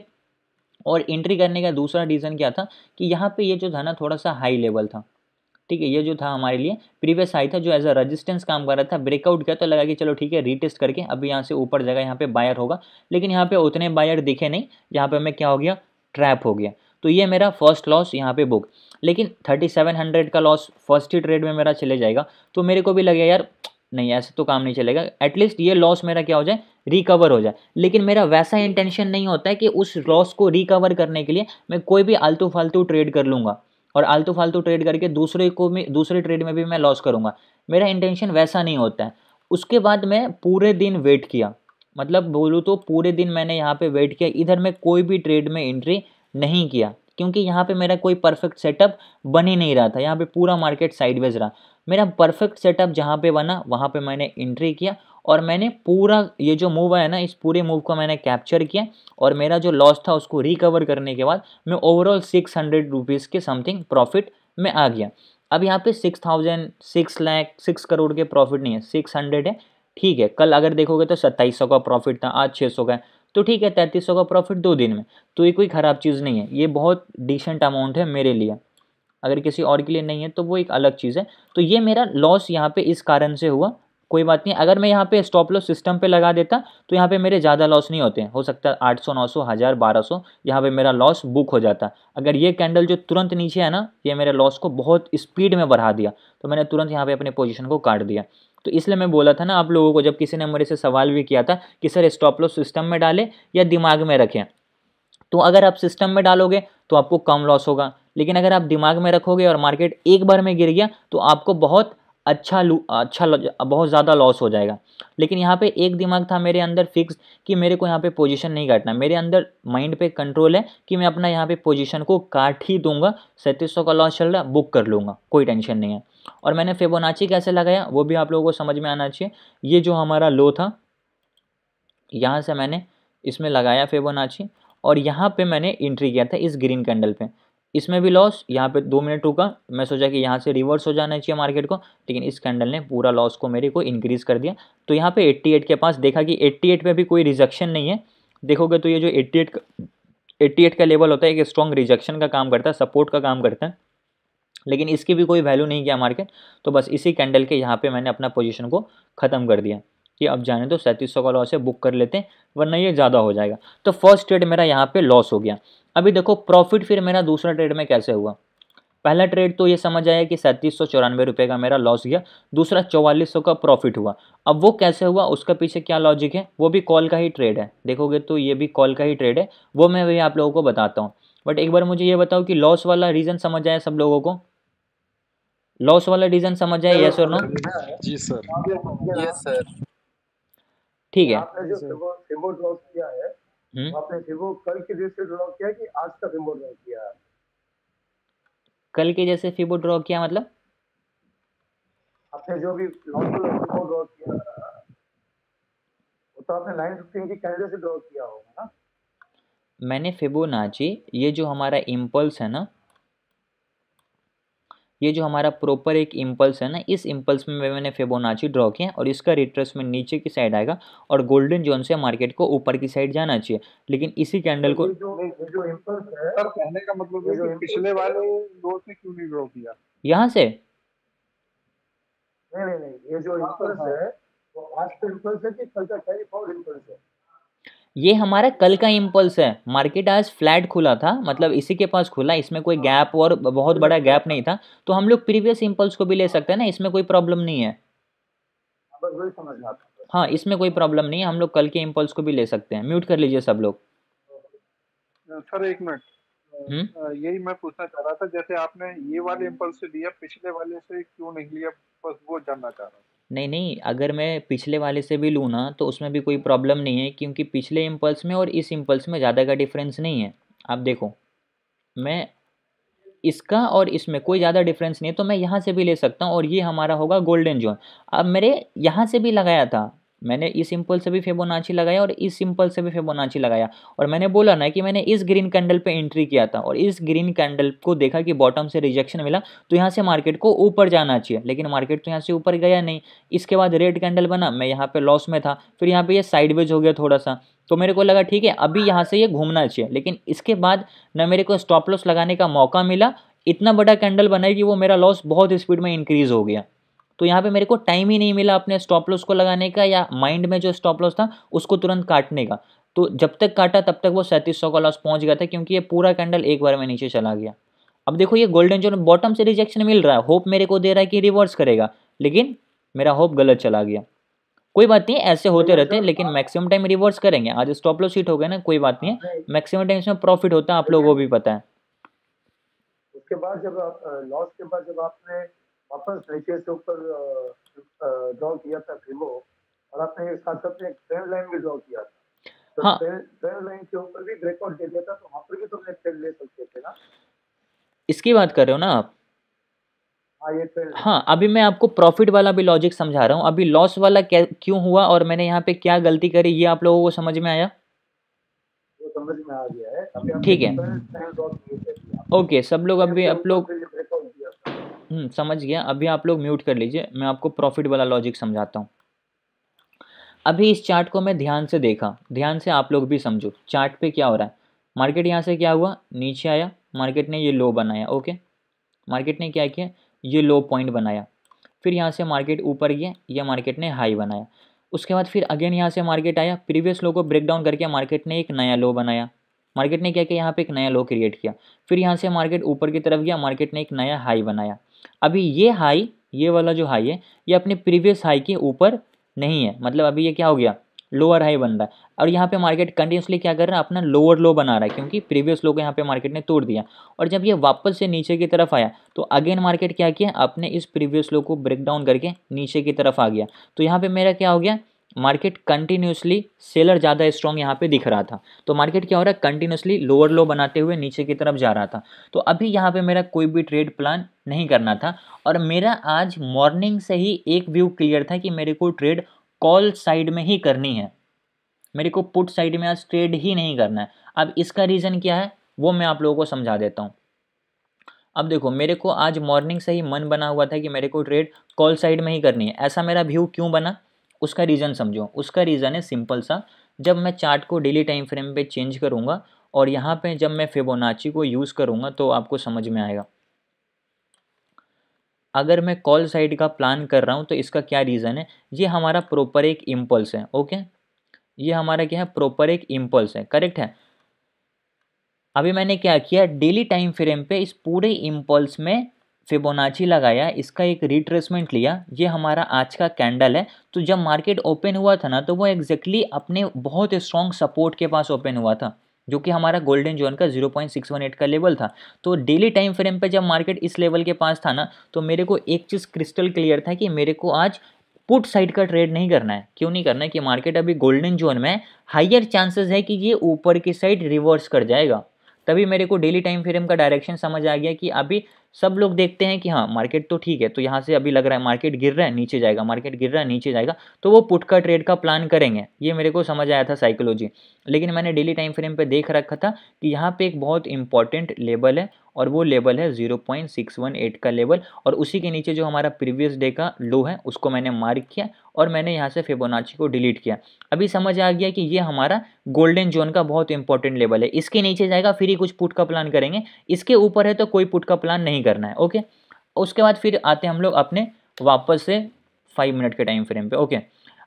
और एंट्री करने का दूसरा रीज़न क्या था कि यहाँ पे ये जो था ना थोड़ा सा हाई लेवल था। ठीक है, ये जो था हमारे लिए प्रीवियस हाई था जो एज अ रेजिस्टेंस काम कर रहा था। ब्रेकआउट किया तो लगा कि चलो ठीक है, रीटेस्ट करके अभी यहाँ से ऊपर जाएगा, यहाँ पे बायर होगा, लेकिन यहाँ पे उतने बायर दिखे नहीं। यहाँ पे मैं क्या हो गया, ट्रैप हो गया। तो ये मेरा फर्स्ट लॉस यहाँ पे बुक। लेकिन 3700 का लॉस फर्स्ट ही ट्रेड में मेरा चले जाएगा, तो मेरे को भी लगे यार नहीं, ऐसे तो काम नहीं चलेगा, एटलीस्ट ये लॉस मेरा क्या हो जाए, रिकवर हो जाए। लेकिन मेरा वैसा इंटेंशन नहीं होता है कि उस लॉस को रिकवर करने के लिए मैं कोई भी आलतू फालतू ट्रेड कर लूँगा और आलतू फालतू ट्रेड करके दूसरे ट्रेड में भी मैं लॉस करूँगा। मेरा इंटेंशन वैसा नहीं होता है। उसके बाद मैं पूरे दिन वेट किया, मतलब बोलूँ तो पूरे दिन मैंने यहाँ पे वेट किया। इधर मैं कोई भी ट्रेड में एंट्री नहीं किया, क्योंकि यहाँ पे मेरा कोई परफेक्ट सेटअप बन ही नहीं रहा था। यहाँ पे पूरा मार्केट साइडवेज रहा। मेरा परफेक्ट सेटअप जहाँ पे बना वहाँ पे मैंने एंट्री किया और मैंने पूरा ये जो मूव है ना, इस पूरे मूव को मैंने कैप्चर किया और मेरा जो लॉस था उसको रिकवर करने के बाद मैं ओवरऑल 600 रुपीज़ के समथिंग प्रॉफिट में आ गया। अब यहाँ पे 6000 6 करोड़ के प्रॉफिट नहीं है, 600 है। ठीक है, कल अगर देखोगे तो 2700 का प्रॉफिट था, आज 600 का है, तो ठीक है 3300 का प्रॉफिट 2 दिन में, तो ये कोई ख़राब चीज़ नहीं है। ये बहुत डिसेंट अमाउंट है मेरे लिए, अगर किसी और के लिए नहीं है तो वो एक अलग चीज़ है। तो ये मेरा लॉस यहाँ पे इस कारण से हुआ। कोई बात नहीं, अगर मैं यहाँ पे स्टॉप लॉस सिस्टम पे लगा देता तो यहाँ पे मेरे ज़्यादा लॉस नहीं होते हैं। हो सकता है 800 900 1000 1200 यहाँ पे मेरा लॉस बुक हो जाता। अगर ये कैंडल जो तुरंत नीचे है ना, ये मेरे लॉस को बहुत स्पीड में बढ़ा दिया, तो मैंने तुरंत यहाँ पे अपने पोजीशन को काट दिया। तो इसलिए मैं बोला था ना आप लोगों को, जब किसी ने मेरे से सवाल भी किया था कि सर स्टॉप लॉस सिस्टम में डालें या दिमाग में रखें, तो अगर आप सिस्टम में डालोगे तो आपको कम लॉस होगा, लेकिन अगर आप दिमाग में रखोगे और मार्केट एक बार में गिर गया तो आपको बहुत बहुत ज़्यादा लॉस हो जाएगा। लेकिन यहाँ पे एक दिमाग था मेरे अंदर फिक्स कि मेरे को यहाँ पे पोजीशन नहीं काटना। मेरे अंदर माइंड पे कंट्रोल है कि मैं अपना यहाँ पे पोजीशन को काट ही दूंगा। 3700 का लॉस चल रहा है, बुक कर लूँगा, कोई टेंशन नहीं है। और मैंने फिबोनाची कैसे लगाया वो भी आप लोगों को समझ में आना चाहिए। ये जो हमारा लो था, यहाँ से मैंने इसमें लगाया फिबोनाची और यहाँ पे मैंने एंट्री किया था इस ग्रीन कैंडल पे। इसमें भी लॉस, यहाँ पे 2 मिनट रुका, मैं सोचा कि यहाँ से रिवर्स हो जाना चाहिए मार्केट को, लेकिन इस कैंडल ने पूरा लॉस को मेरे को इंक्रीज़ कर दिया। तो यहाँ पे 88 के पास देखा कि 88 पे भी कोई रिजेक्शन नहीं है, देखोगे तो ये जो 88 का लेवल होता है एक स्ट्रॉन्ग रिजेक्शन का काम करता है, सपोर्ट का काम करता है, लेकिन इसकी भी कोई वैल्यू नहीं किया मार्केट। तो बस इसी कैंडल के यहाँ पे मैंने अपना पोजीशन को ख़त्म कर दिया कि अब जाने तो 3700 का लॉस है, बुक कर लेते हैं वरना ये ज़्यादा हो जाएगा। तो फर्स्ट ट्रेड मेरा यहाँ पे लॉस हो गया। अभी देखो प्रॉफिट फिर मेरा दूसरा ट्रेड में कैसे हुआ। पहला ट्रेड तो ये समझ आया कि 3794 रुपये का मेरा लॉस गया, दूसरा 4400 का प्रॉफिट हुआ। अब वो कैसे हुआ, उसका पीछे क्या लॉजिक है, वो भी कॉल का ही ट्रेड है, देखोगे तो ये भी कॉल का ही ट्रेड है, वो मैं भी आप लोगों को बताता हूँ। बट एक बार मुझे ये बताओ कि लॉस वाला रीज़न समझ आया सब लोगों को, लॉस वाला रीज़न समझ आया, यस और नो? जी सर। Yes sir. ठीक है। आपने जो फिबो ड्रॉ किया है, आपने फिबो कल के जैसे ड्रॉ किया कि आज का फिबो ड्रॉ किया है? कल के जैसे फिबो ड्रॉ किया मतलब? आपने जो भी नॉर्मल फिबो ड्रॉ किया था, वो तो आपने 915 की कैंडल से ड्रॉ किया होगा ना? मैंने फिबोनाची, ये जो हमारा इम्पल्स है ना, ये जो हमारा प्रॉपर एक इम्पल्स है ना, इस इम्पल्स में मैंने फिबोनाची ड्रॉ किया और इसका रिट्रेसमेंट नीचे की साइड आएगा और गोल्डन जोन से मार्केट को ऊपर की साइड जाना चाहिए, लेकिन इसी कैंडल को ये जो इम्पल्स है, सर कहने का मतलब है कि पिछले वाले लो से क्यों नहीं ड्रॉ किया? यहाँ से नहीं, ये जो इम्पल्स है वो आज का इम्पल्स है कि कल का कैरी फॉरवर्ड इम्पल्स है? ये हमारा कल का इम्पल्स है। मार्केट आज फ्लैट खुला था, मतलब इसी के पास खुला, इसमें कोई गैप और बहुत बड़ा गैप नहीं था, तो हम लोग प्रीवियस इम्पल्स को भी ले सकते हैं ना, इसमें कोई प्रॉब्लम नहीं है। बस वही समझना था। हाँ, इसमें कोई प्रॉब्लम नहीं है, हम लोग कल के इम्पल्स को भी ले सकते हैं। म्यूट कर लीजिए सब लोग। सर एक मिनट, यही मैं पूछना चाह रहा था, जैसे आपने ये वाले इम्पल्स से लिया, पिछले वाले से क्यों नहीं लिया, बस वो जानना चाह रहा था। नहीं, अगर मैं पिछले वाले से भी लूँ ना तो उसमें भी कोई प्रॉब्लम नहीं है, क्योंकि पिछले इम्पल्स में और इस इम्पल्स में ज़्यादा का डिफरेंस नहीं है। आप देखो, मैं इसका और इसमें कोई ज़्यादा डिफरेंस नहीं है, तो मैं यहाँ से भी ले सकता हूँ और ये हमारा होगा गोल्डन जोन। अब मेरे यहाँ से भी लगाया था मैंने, इस सिंपल से भी फिबोनाची लगाया और इस सिंपल से भी फिबोनाची लगाया, और मैंने बोला ना कि मैंने इस ग्रीन कैंडल पे एंट्री किया था और इस ग्रीन कैंडल को देखा कि बॉटम से रिजेक्शन मिला, तो यहाँ से मार्केट को ऊपर जाना चाहिए, लेकिन मार्केट तो यहाँ से ऊपर गया नहीं। इसके बाद रेड कैंडल बना, मैं यहाँ पे लॉस में था, फिर यहाँ पे ये साइडवेज हो गया थोड़ा सा, तो मेरे को लगा ठीक है अभी यहाँ से ये घूमना चाहिए, लेकिन इसके बाद ना मेरे को स्टॉप लॉस लगाने का मौका मिला, इतना बड़ा कैंडल बनाई कि वो मेरा लॉस बहुत स्पीड में इंक्रीज़ हो गया। तो यहाँ पे मेरे को टाइम ही नहीं मिला अपने स्टॉप लॉस को लगाने का, या माइंड में जो स्टॉप लॉस था उसको तुरंत काटने का। तो जब तक काटा तब तक वो 3700 का लॉस पहुँच गया था, क्योंकि ये पूरा कैंडल एक बार में नीचे चला गया। अब देखो ये गोल्डन जोन बॉटम से रिजेक्शन मिल रहा है, होप मेरे को दे रहा है कि रिवर्स करेगा, लेकिन मेरा होप गलत चला गया। कोई बात नहीं, ऐसे होते रहते हैं, लेकिन मैक्सिमम टाइम रिवर्स करेंगे। आज स्टॉप लॉस हिट हो गया ना, कोई बात नहीं है, मैक्सिमम टाइम इसमें प्रॉफिट होता है, आप लोगों को भी पता है। उसके बाद जब लॉस के बाद जब आपने वापस नीचे से ऊपर ड्रॉ किया था फिबो, और आपने साथ साथ में एक ट्रेंड लाइन भी ड्रॉ किया था, तो हाँ, ट्रेंड लाइन के ऊपर भी ब्रेकआउट दे दिया था, तो वहाँ पर भी तुमने ट्रेड ले सकते थे ना? इसकी बात कर रहे हो ना आप? हाँ, ये ट्रेंड। हाँ, अभी मैं आपको प्रॉफिट वाला भी लॉजिक समझा रहा हूँ। अभी लॉस वाला क्यों हुआ और मैंने यहाँ पे क्या गलती करी, ये आप लोगों को समझ में आया? वो समझ में आ गया है। अभी आपने ठीक है, ट्रेंड ड्रॉ किए थे, ओके सब लोग, अभी आप लोग ब्रेकआउट दिया था। समझ गया। अभी आप लोग म्यूट कर लीजिए, मैं आपको प्रॉफिट वाला लॉजिक समझाता हूँ। अभी इस चार्ट को मैं ध्यान से देखा, ध्यान से आप लोग भी समझो चार्ट पे क्या हो रहा है। मार्केट यहाँ से क्या हुआ, नीचे आया, मार्केट ने ये लो बनाया, ओके, मार्केट ने क्या किया, ये लो पॉइंट बनाया, फिर यहाँ से मार्केट ऊपर गया, ये मार्केट ने हाई बनाया, उसके बाद फिर अगेन यहाँ से मार्केट आया, प्रीवियस लो को ब्रेक डाउन करके मार्केट ने एक नया लो बनाया, मार्केट ने क्या किया, यहाँ पे एक नया लो क्रिएट किया, फिर यहाँ से मार्केट ऊपर की तरफ गया, मार्केट ने एक नया हाई बनाया। अभी ये हाई, ये वाला जो हाई है, ये अपने प्रीवियस हाई के ऊपर नहीं है, मतलब अभी ये क्या हो गया, लोअर हाई बन रहा है, और यहाँ पे मार्केट कंटिन्यूसली क्या कर रहा है, अपना लोअर लो बना रहा है, क्योंकि प्रीवियस लो को यहाँ पे मार्केट ने तोड़ दिया। और जब ये वापस से नीचे की तरफ आया तो अगेन मार्केट क्या किया, अपने इस प्रीवियस लो को ब्रेक डाउन करके नीचे की तरफ आ गया। तो यहाँ पे मेरा क्या हो गया, मार्केट कंटिन्यूसली सेलर ज़्यादा स्ट्रॉन्ग यहाँ पे दिख रहा था, तो मार्केट क्या हो रहा है, कंटिन्यूसली लोअर लो बनाते हुए नीचे की तरफ जा रहा था। तो अभी यहाँ पे मेरा कोई भी ट्रेड प्लान नहीं करना था, और मेरा आज मॉर्निंग से ही एक व्यू क्लियर था कि मेरे को ट्रेड कॉल साइड में ही करनी है, मेरे को पुट साइड में आज ट्रेड ही नहीं करना है। अब इसका रीज़न क्या है वो मैं आप लोगों को समझा देता हूँ। अब देखो मेरे को आज मॉर्निंग से ही मन बना हुआ था कि मेरे को ट्रेड कॉल साइड में ही करनी है। ऐसा मेरा व्यू क्यों बना, उसका रीज़न समझो। उसका रीज़न है सिंपल सा, जब मैं चार्ट को डेली टाइम फ्रेम पे चेंज करूँगा और यहाँ पे जब मैं फिबोनाची को यूज़ करूँगा तो आपको समझ में आएगा। अगर मैं कॉल साइड का प्लान कर रहा हूँ तो इसका क्या रीज़न है, ये हमारा प्रॉपर एक इम्पल्स है। ओके, ये हमारा क्या है, प्रॉपर एक इम्पल्स है, करेक्ट है। अभी मैंने क्या किया, डेली टाइम फ्रेम पे इस पूरे इम्पल्स में फिबोनाची लगाया, इसका एक रिट्रेसमेंट लिया। ये हमारा आज का कैंडल है। तो जब मार्केट ओपन हुआ था ना, तो वो एग्जैक्टली अपने बहुत स्ट्रॉन्ग सपोर्ट के पास ओपन हुआ था, जो कि हमारा गोल्डन जोन का 0.618 का लेवल था। तो डेली टाइम फ्रेम पे जब मार्केट इस लेवल के पास था ना, तो मेरे को एक चीज़ क्रिस्टल क्लियर था कि मेरे को आज पुट साइड का ट्रेड नहीं करना है। क्यों नहीं करना है, कि मार्केट अभी गोल्डन जोन में, हायर चांसेस है कि ये ऊपर की साइड रिवर्स कर जाएगा। तभी मेरे को डेली टाइम फ्रेम का डायरेक्शन समझ आ गया कि अभी सब लोग देखते हैं कि हाँ मार्केट तो ठीक है, तो यहाँ से अभी लग रहा है मार्केट गिर रहा है नीचे जाएगा, मार्केट गिर रहा है नीचे जाएगा, तो वो पुट का ट्रेड का प्लान करेंगे। ये मेरे को समझ आया था साइकोलॉजी। लेकिन मैंने डेली टाइम फ्रेम पे देख रखा था कि यहाँ पे एक बहुत इंपॉर्टेंट लेवल है, और वो लेवल है 0.618 का लेवल, और उसी के नीचे जो हमारा प्रीवियस डे का लो है उसको मैंने मार्क किया और मैंने यहाँ से फिबोनाची को डिलीट किया। अभी समझ आ गया कि ये हमारा गोल्डन जोन का बहुत इंपॉर्टेंट लेवल है। इसके नीचे जाएगा फिर ही कुछ पुट का प्लान करेंगे, इसके ऊपर है तो कोई पुट का प्लान नहीं करना है। ओके, उसके बाद फिर आते हैं हम लोग अपने वापस से 5 मिनट के टाइम फ्रेम पे। ओके,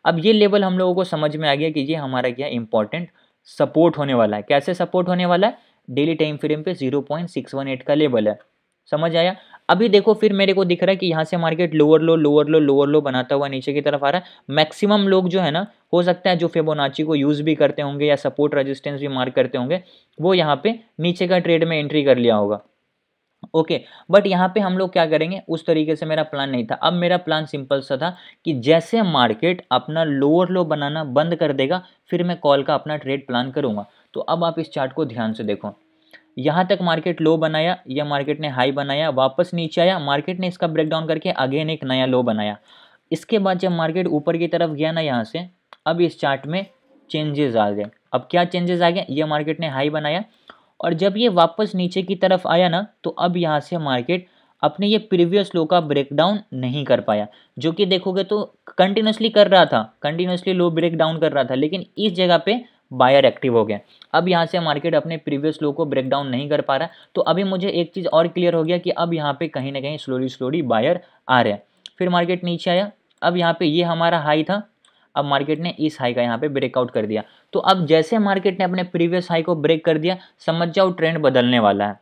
अब ये लेवल हम लोगों को समझ में आ गया कि ये हमारा क्या इंपॉर्टेंट सपोर्ट होने वाला है। कैसे सपोर्ट होने वाला है, डेली टाइम फ्रेम पे 0.618 का लेवल है। समझ आया। अभी देखो फिर मेरे को दिख रहा है कि यहाँ से मार्केट लोअर लो लोअर लो लोअर लो बनाता हुआ नीचे की तरफ आ रहा है। मैक्सिमम लोग जो है ना, हो सकता है जो फिबोनाची को यूज़ भी करते होंगे या सपोर्ट रेजिस्टेंस भी मार्क करते होंगे, वो यहाँ पे नीचे का ट्रेड में एंट्री कर लिया होगा। ओके, बट यहाँ पे हम लोग क्या करेंगे, उस तरीके से मेरा प्लान नहीं था। अब मेरा प्लान सिंपल सा था कि जैसे मार्केट अपना लोअर लो बनाना बंद कर देगा, फिर मैं कॉल का अपना ट्रेड प्लान करूँगा। तो अब आप इस चार्ट को ध्यान से देखो, यहाँ तक मार्केट लो बनाया, या मार्केट ने हाई बनाया, वापस नीचे आया, मार्केट ने इसका ब्रेकडाउन करके अगेन एक नया लो बनाया। इसके बाद जब मार्केट ऊपर की तरफ गया ना यहाँ से, अब इस चार्ट में चेंजेस आ गए। अब क्या चेंजेस आ गए, ये मार्केट ने हाई बनाया, और जब ये वापस नीचे की तरफ आया ना, तो अब यहाँ से मार्केट अपने ये प्रीवियस लो का ब्रेकडाउन नहीं कर पाया, जो कि देखोगे तो कंटिन्यूसली कर रहा था, कंटिन्यूसली लो ब्रेक डाउन कर रहा था, लेकिन इस जगह पे बायर एक्टिव हो गया। अब यहाँ से मार्केट अपने प्रीवियस लो को ब्रेक डाउन नहीं कर पा रहा। तो अभी मुझे एक चीज़ और क्लियर हो गया कि अब यहाँ पे कहीं ना कहीं स्लोली बायर आ रहे हैं। फिर मार्केट नीचे आया, अब यहाँ पे ये हमारा हाई था, अब मार्केट ने इस हाई का यहाँ पे ब्रेकआउट कर दिया। तो अब जैसे मार्केट ने अपने प्रीवियस हाई को ब्रेक कर दिया, समझ जाओ ट्रेंड बदलने वाला है।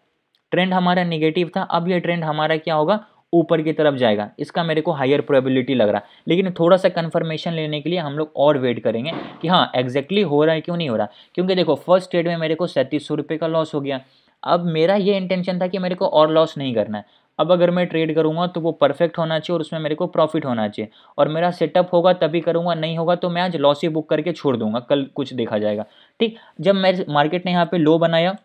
ट्रेंड हमारा नेगेटिव था, अब ये ट्रेंड हमारा क्या होगा, ऊपर की तरफ जाएगा। इसका मेरे को हायर प्रोबेबिलिटी लग रहा है, लेकिन थोड़ा सा कंफर्मेशन लेने के लिए हम लोग और वेट करेंगे कि हाँ एग्जैक्टली हो रहा है क्यों नहीं हो रहा। क्योंकि देखो फर्स्ट ट्रेड में मेरे को 3700 रुपये का लॉस हो गया। अब मेरा ये इंटेंशन था कि मेरे को और लॉस नहीं करना है। अब अगर मैं ट्रेड करूँगा तो वो परफेक्ट होना चाहिए और उसमें मेरे को प्रॉफिट होना चाहिए, और मेरा सेटअप होगा तभी करूँगा, नहीं होगा तो मैं आज लॉस ही बुक करके छोड़ दूंगा, कल कुछ देखा जाएगा। ठीक, जब मैं मार्केट ने यहाँ पे लो बनाया,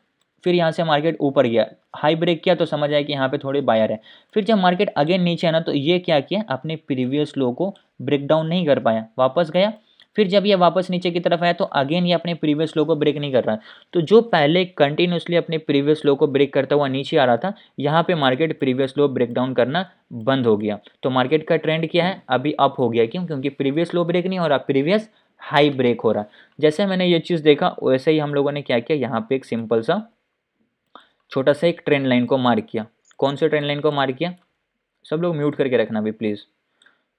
फिर यहाँ से मार्केट ऊपर गया, हाई ब्रेक किया, तो समझ आया कि यहाँ पे थोड़े बायर है। फिर जब मार्केट अगेन नीचे है ना, तो ये क्या किया, अपने प्रीवियस लो को ब्रेक डाउन नहीं कर पाया, वापस गया। फिर जब ये वापस नीचे की तरफ आया तो अगेन ये अपने प्रीवियस लो को ब्रेक नहीं कर रहा है। तो जो पहले कंटिन्यूसली अपने प्रीवियस लो को ब्रेक करता हुआ नीचे आ रहा था, यहाँ पे market previous low break down करना बंद हो गया। तो मार्केट का ट्रेंड क्या है, अभी अप हो गया। क्यों, क्योंकि प्रीवियस लो ब्रेक नहीं हो रहा, प्रीवियस हाई ब्रेक हो रहा। जैसे मैंने ये चीज़ देखा, वैसे ही हम लोगों ने क्या किया, यहाँ पे एक सिंपल सा छोटा सा एक ट्रेंड लाइन को मार्क किया। कौन से ट्रेंड लाइन को मार्क किया, सब लोग म्यूट करके रखना भी प्लीज़।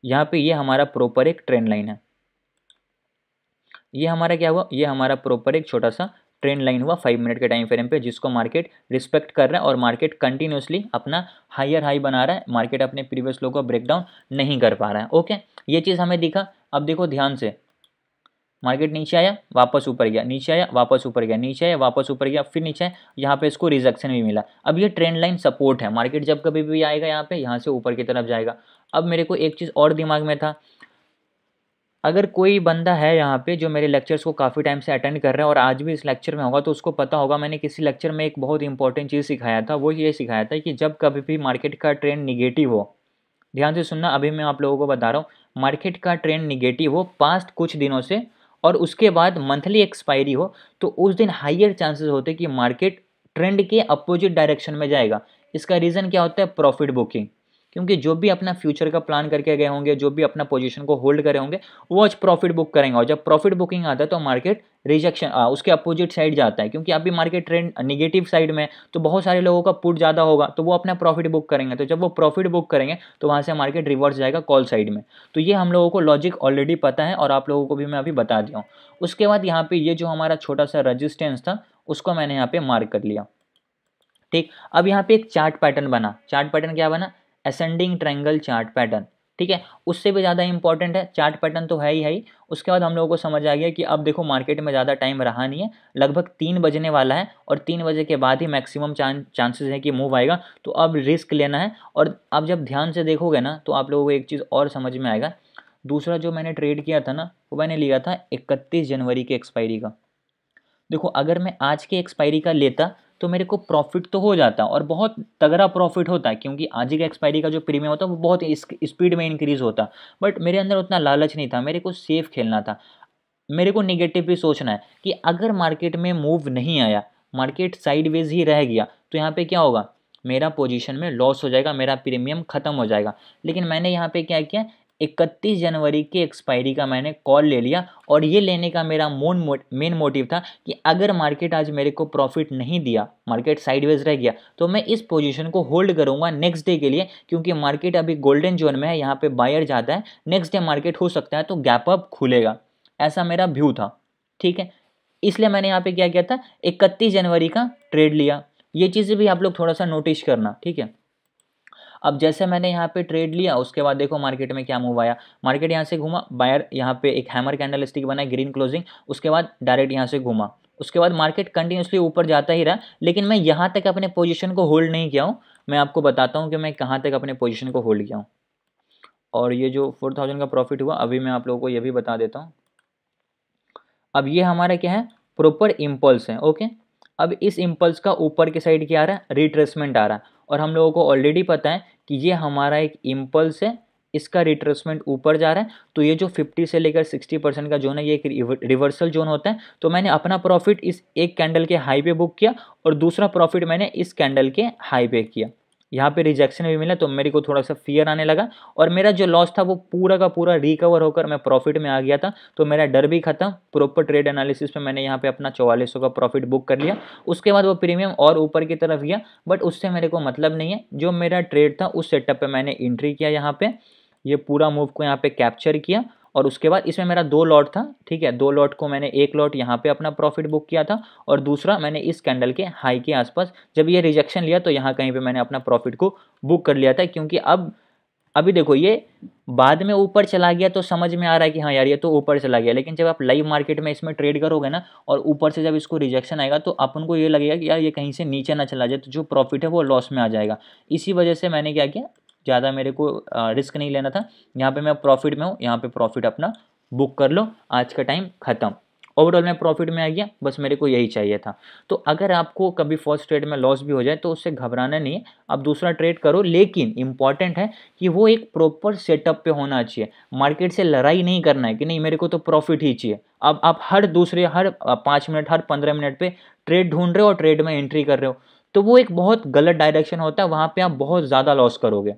यहाँ पे ये हमारा प्रॉपर एक ट्रेंड लाइन है। ये हमारा क्या हुआ, ये हमारा प्रॉपर एक छोटा सा ट्रेंड लाइन हुआ 5 मिनट के टाइम फ्रेम पे, जिसको मार्केट रिस्पेक्ट कर रहा है और मार्केट कंटिन्यूसली अपना हायर हाई बना रहा है। मार्केट अपने प्रीवियस लो को ब्रेक डाउन नहीं कर पा रहा है। ओके, ये चीज़ हमें दिखा। अब देखो ध्यान से, मार्केट नीचे आया, वापस ऊपर गया, नीचे आया, वापस ऊपर गया, नीचे आया, वापस ऊपर गया, फिर नीचे आया, यहाँ पे इसको रिजेक्शन भी मिला। अब ये ट्रेंड लाइन सपोर्ट है, मार्केट जब कभी भी आएगा यहाँ पे, यहाँ से ऊपर की तरफ जाएगा। अब मेरे को एक चीज़ और दिमाग में था, अगर कोई बंदा है यहाँ पे जो मेरे लेक्चर्स को काफ़ी टाइम से अटेंड कर रहा है और आज भी इस लेक्चर में होगा, तो उसको पता होगा मैंने किसी लेक्चर में एक बहुत इंपॉर्टेंट चीज़ सिखाया था। वो ये सिखाया था कि जब कभी भी मार्केट का ट्रेंड निगेटिव हो, ध्यान से सुनना, अभी मैं आप लोगों को बता रहा हूँ, मार्केट का ट्रेंड निगेटिव हो पास्ट कुछ दिनों से और उसके बाद मंथली एक्सपायरी हो, तो उस दिन हाइयर चांसेस होते कि मार्केट ट्रेंड के अपोजिट डायरेक्शन में जाएगा। इसका रीज़न क्या होता है? Profit booking. क्योंकि जो भी अपना फ्यूचर का प्लान करके गए होंगे, जो भी अपना पोजीशन को होल्ड करे होंगे, वो आज प्रॉफिट बुक करेंगे, और जब प्रॉफिट बुकिंग आता है तो मार्केट रिजेक्शन उसके अपोजिट साइड जाता है, क्योंकि अभी मार्केट ट्रेंड निगेटिव साइड में है, तो बहुत सारे लोगों का पुट ज़्यादा होगा तो वो अपना प्रॉफिट बुक करेंगे, तो जब वो प्रॉफिट बुक करेंगे तो वहाँ से मार्केट रिवर्स जाएगा कॉल साइड में। तो ये हम लोगों को लॉजिक ऑलरेडी पता है और आप लोगों को भी मैं अभी बता दिया हूँ। उसके बाद यहाँ पे ये जो हमारा छोटा सा रजिस्टेंस था उसको मैंने यहाँ पे मार्क कर लिया, ठीक। अब यहाँ पे एक चार्ट पैटर्न बना। चार्ट पैटर्न क्या बना? असेंडिंग ट्रायंगल चार्ट पैटर्न, ठीक है। उससे भी ज़्यादा इंपॉर्टेंट है, चार्ट पैटर्न तो है ही। उसके बाद हम लोगों को समझ आ गया कि अब देखो मार्केट में ज़्यादा टाइम रहा नहीं है, लगभग 3 बजने वाला है और 3 बजे के बाद ही मैक्सिमम चांसेस है कि मूव आएगा, तो अब रिस्क लेना है। और अब जब ध्यान से देखोगे ना तो आप लोगों को एक चीज़ और समझ में आएगा। दूसरा जो मैंने ट्रेड किया था ना, वो मैंने लिया था 31 जनवरी के एक्सपायरी का। देखो अगर मैं आज के एक्सपायरी का लेता तो मेरे को प्रॉफिट तो हो जाता और बहुत तगड़ा प्रॉफिट होता, क्योंकि आज ही का एक्सपायरी का जो प्रीमियम होता है वो बहुत स्पीड में इंक्रीज होता। बट मेरे अंदर उतना लालच नहीं था, मेरे को सेफ खेलना था। मेरे को नेगेटिव भी सोचना है कि अगर मार्केट में मूव नहीं आया, मार्केट साइडवेज ही रह गया, तो यहाँ पे क्या होगा? मेरा पोजीशन में लॉस हो जाएगा, मेरा प्रीमियम खत्म हो जाएगा। लेकिन मैंने यहाँ पे क्या किया? 31 जनवरी के एक्सपायरी का मैंने कॉल ले लिया, और ये लेने का मेरा मेन मोटिव था कि अगर मार्केट आज मेरे को प्रॉफिट नहीं दिया, मार्केट साइडवेज रह गया, तो मैं इस पोजीशन को होल्ड करूंगा नेक्स्ट डे के लिए, क्योंकि मार्केट अभी गोल्डन जोन में है, यहाँ पे बायर जाता है, नेक्स्ट डे मार्केट हो सकता है तो गैप अप खुलेगा। ऐसा मेरा व्यू था, ठीक है। इसलिए मैंने यहाँ पे क्या किया था? 31 जनवरी का ट्रेड लिया। ये चीज़ें भी आप लोग थोड़ा सा नोटिस करना, ठीक है। अब जैसे मैंने यहाँ पे ट्रेड लिया, उसके बाद देखो मार्केट में क्या मूव आया। मार्केट यहाँ से घूमा, बायर यहाँ पे एक हैमर कैंडल स्टिक बना, ग्रीन क्लोजिंग, उसके बाद डायरेक्ट यहाँ से घूमा। उसके बाद मार्केट कंटिन्यूसली ऊपर जाता ही रहा, लेकिन मैं यहाँ तक अपने पोजीशन को होल्ड नहीं किया हूँ। मैं आपको बताता हूँ कि मैं कहाँ तक अपने पोजीशन को होल्ड किया हूँ। और ये जो 4000 का प्रॉफिट हुआ, अभी मैं आप लोगों को ये भी बता देता हूँ। अब ये हमारा क्या है? प्रॉपर इम्पल्स है, ओके। अब इस इम्पल्स का ऊपर के साइड क्या आ रहा है? रिट्रेसमेंट आ रहा है, और हम लोगों को ऑलरेडी पता है कि ये हमारा एक इम्पल्स है, इसका रिट्रेसमेंट ऊपर जा रहा है। तो ये जो 50 से लेकर 60% का जोन है, ये एक रिवर्सल जोन होता है। तो मैंने अपना प्रॉफिट इस एक कैंडल के हाई पे बुक किया, और दूसरा प्रॉफिट मैंने इस कैंडल के हाई पे किया। यहाँ पे रिजेक्शन भी मिला, तो मेरे को थोड़ा सा फियर आने लगा, और मेरा जो लॉस था वो पूरा का पूरा रिकवर होकर मैं प्रॉफिट में आ गया था। तो मेरा डर भी खत्म। प्रॉपर ट्रेड एनालिसिस में मैंने यहाँ पे अपना 4400 का प्रॉफिट बुक कर लिया। उसके बाद वो प्रीमियम और ऊपर की तरफ गया, बट उससे मेरे को मतलब नहीं है। जो मेरा ट्रेड था उस सेटअप पे मैंने एंट्री किया, यहाँ पे ये पूरा मूव को यहाँ पे कैप्चर किया, और उसके बाद इसमें मेरा 2 लॉट था, ठीक है। 2 लॉट को मैंने, एक लॉट यहाँ पे अपना प्रॉफिट बुक किया था, और दूसरा मैंने इस कैंडल के हाई के आसपास जब ये रिजेक्शन लिया तो यहाँ कहीं पे मैंने अपना प्रॉफिट को बुक कर लिया था। क्योंकि अब अभी देखो ये बाद में ऊपर चला गया तो समझ में आ रहा है कि हाँ यार ये तो ऊपर चला गया, लेकिन जब आप लाइव मार्केट में इसमें ट्रेड करोगे ना, और ऊपर से जब इसको रिजेक्शन आएगा तो अपन को ये लगेगा कि यार ये कहीं से नीचे ना चला जाए, तो जो प्रॉफिट है वो लॉस में आ जाएगा। इसी वजह से मैंने क्या किया, ज़्यादा मेरे को रिस्क नहीं लेना था। यहाँ पे मैं प्रॉफिट में हूँ, यहाँ पे प्रॉफिट अपना बुक कर लो, आज का टाइम ख़त्म। ओवरऑल मैं प्रॉफिट में आ गया, बस मेरे को यही चाहिए था। तो अगर आपको कभी फर्स्ट ट्रेड में लॉस भी हो जाए तो उससे घबराना नहीं है, आप दूसरा ट्रेड करो, लेकिन इंपॉर्टेंट है कि वो एक प्रॉपर सेटअप पे होना चाहिए। मार्केट से लड़ाई नहीं करना है कि नहीं मेरे को तो प्रॉफिट ही चाहिए। अब आप हर 5 मिनट, हर 15 मिनट पे ट्रेड ढूंढ रहे हो और ट्रेड में एंट्री कर रहे हो, तो वो एक बहुत गलत डायरेक्शन होता है, वहाँ पे आप बहुत ज़्यादा लॉस करोगे।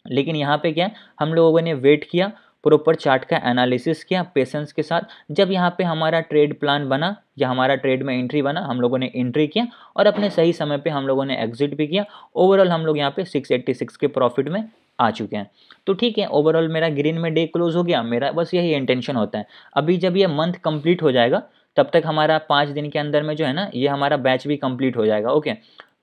लेकिन यहाँ पे क्या है, हम लोगों ने वेट किया, प्रॉपर चार्ट का एनालिसिस किया पेशेंस के साथ। जब यहाँ पे हमारा ट्रेड प्लान बना या हमारा ट्रेड में एंट्री बना, हम लोगों ने एंट्री किया, और अपने सही समय पे हम लोगों ने एग्जिट भी किया। ओवरऑल हम लोग यहाँ पे 686 के प्रॉफिट में आ चुके हैं। तो ठीक है, ओवरऑल मेरा ग्रीन में डे क्लोज हो गया। मेरा बस यही इंटेंशन होता है। अभी जब ये मंथ कंप्लीट हो जाएगा तब तक हमारा 5 दिन के अंदर में जो है ना, ये हमारा बैच भी कंप्लीट हो जाएगा, ओके।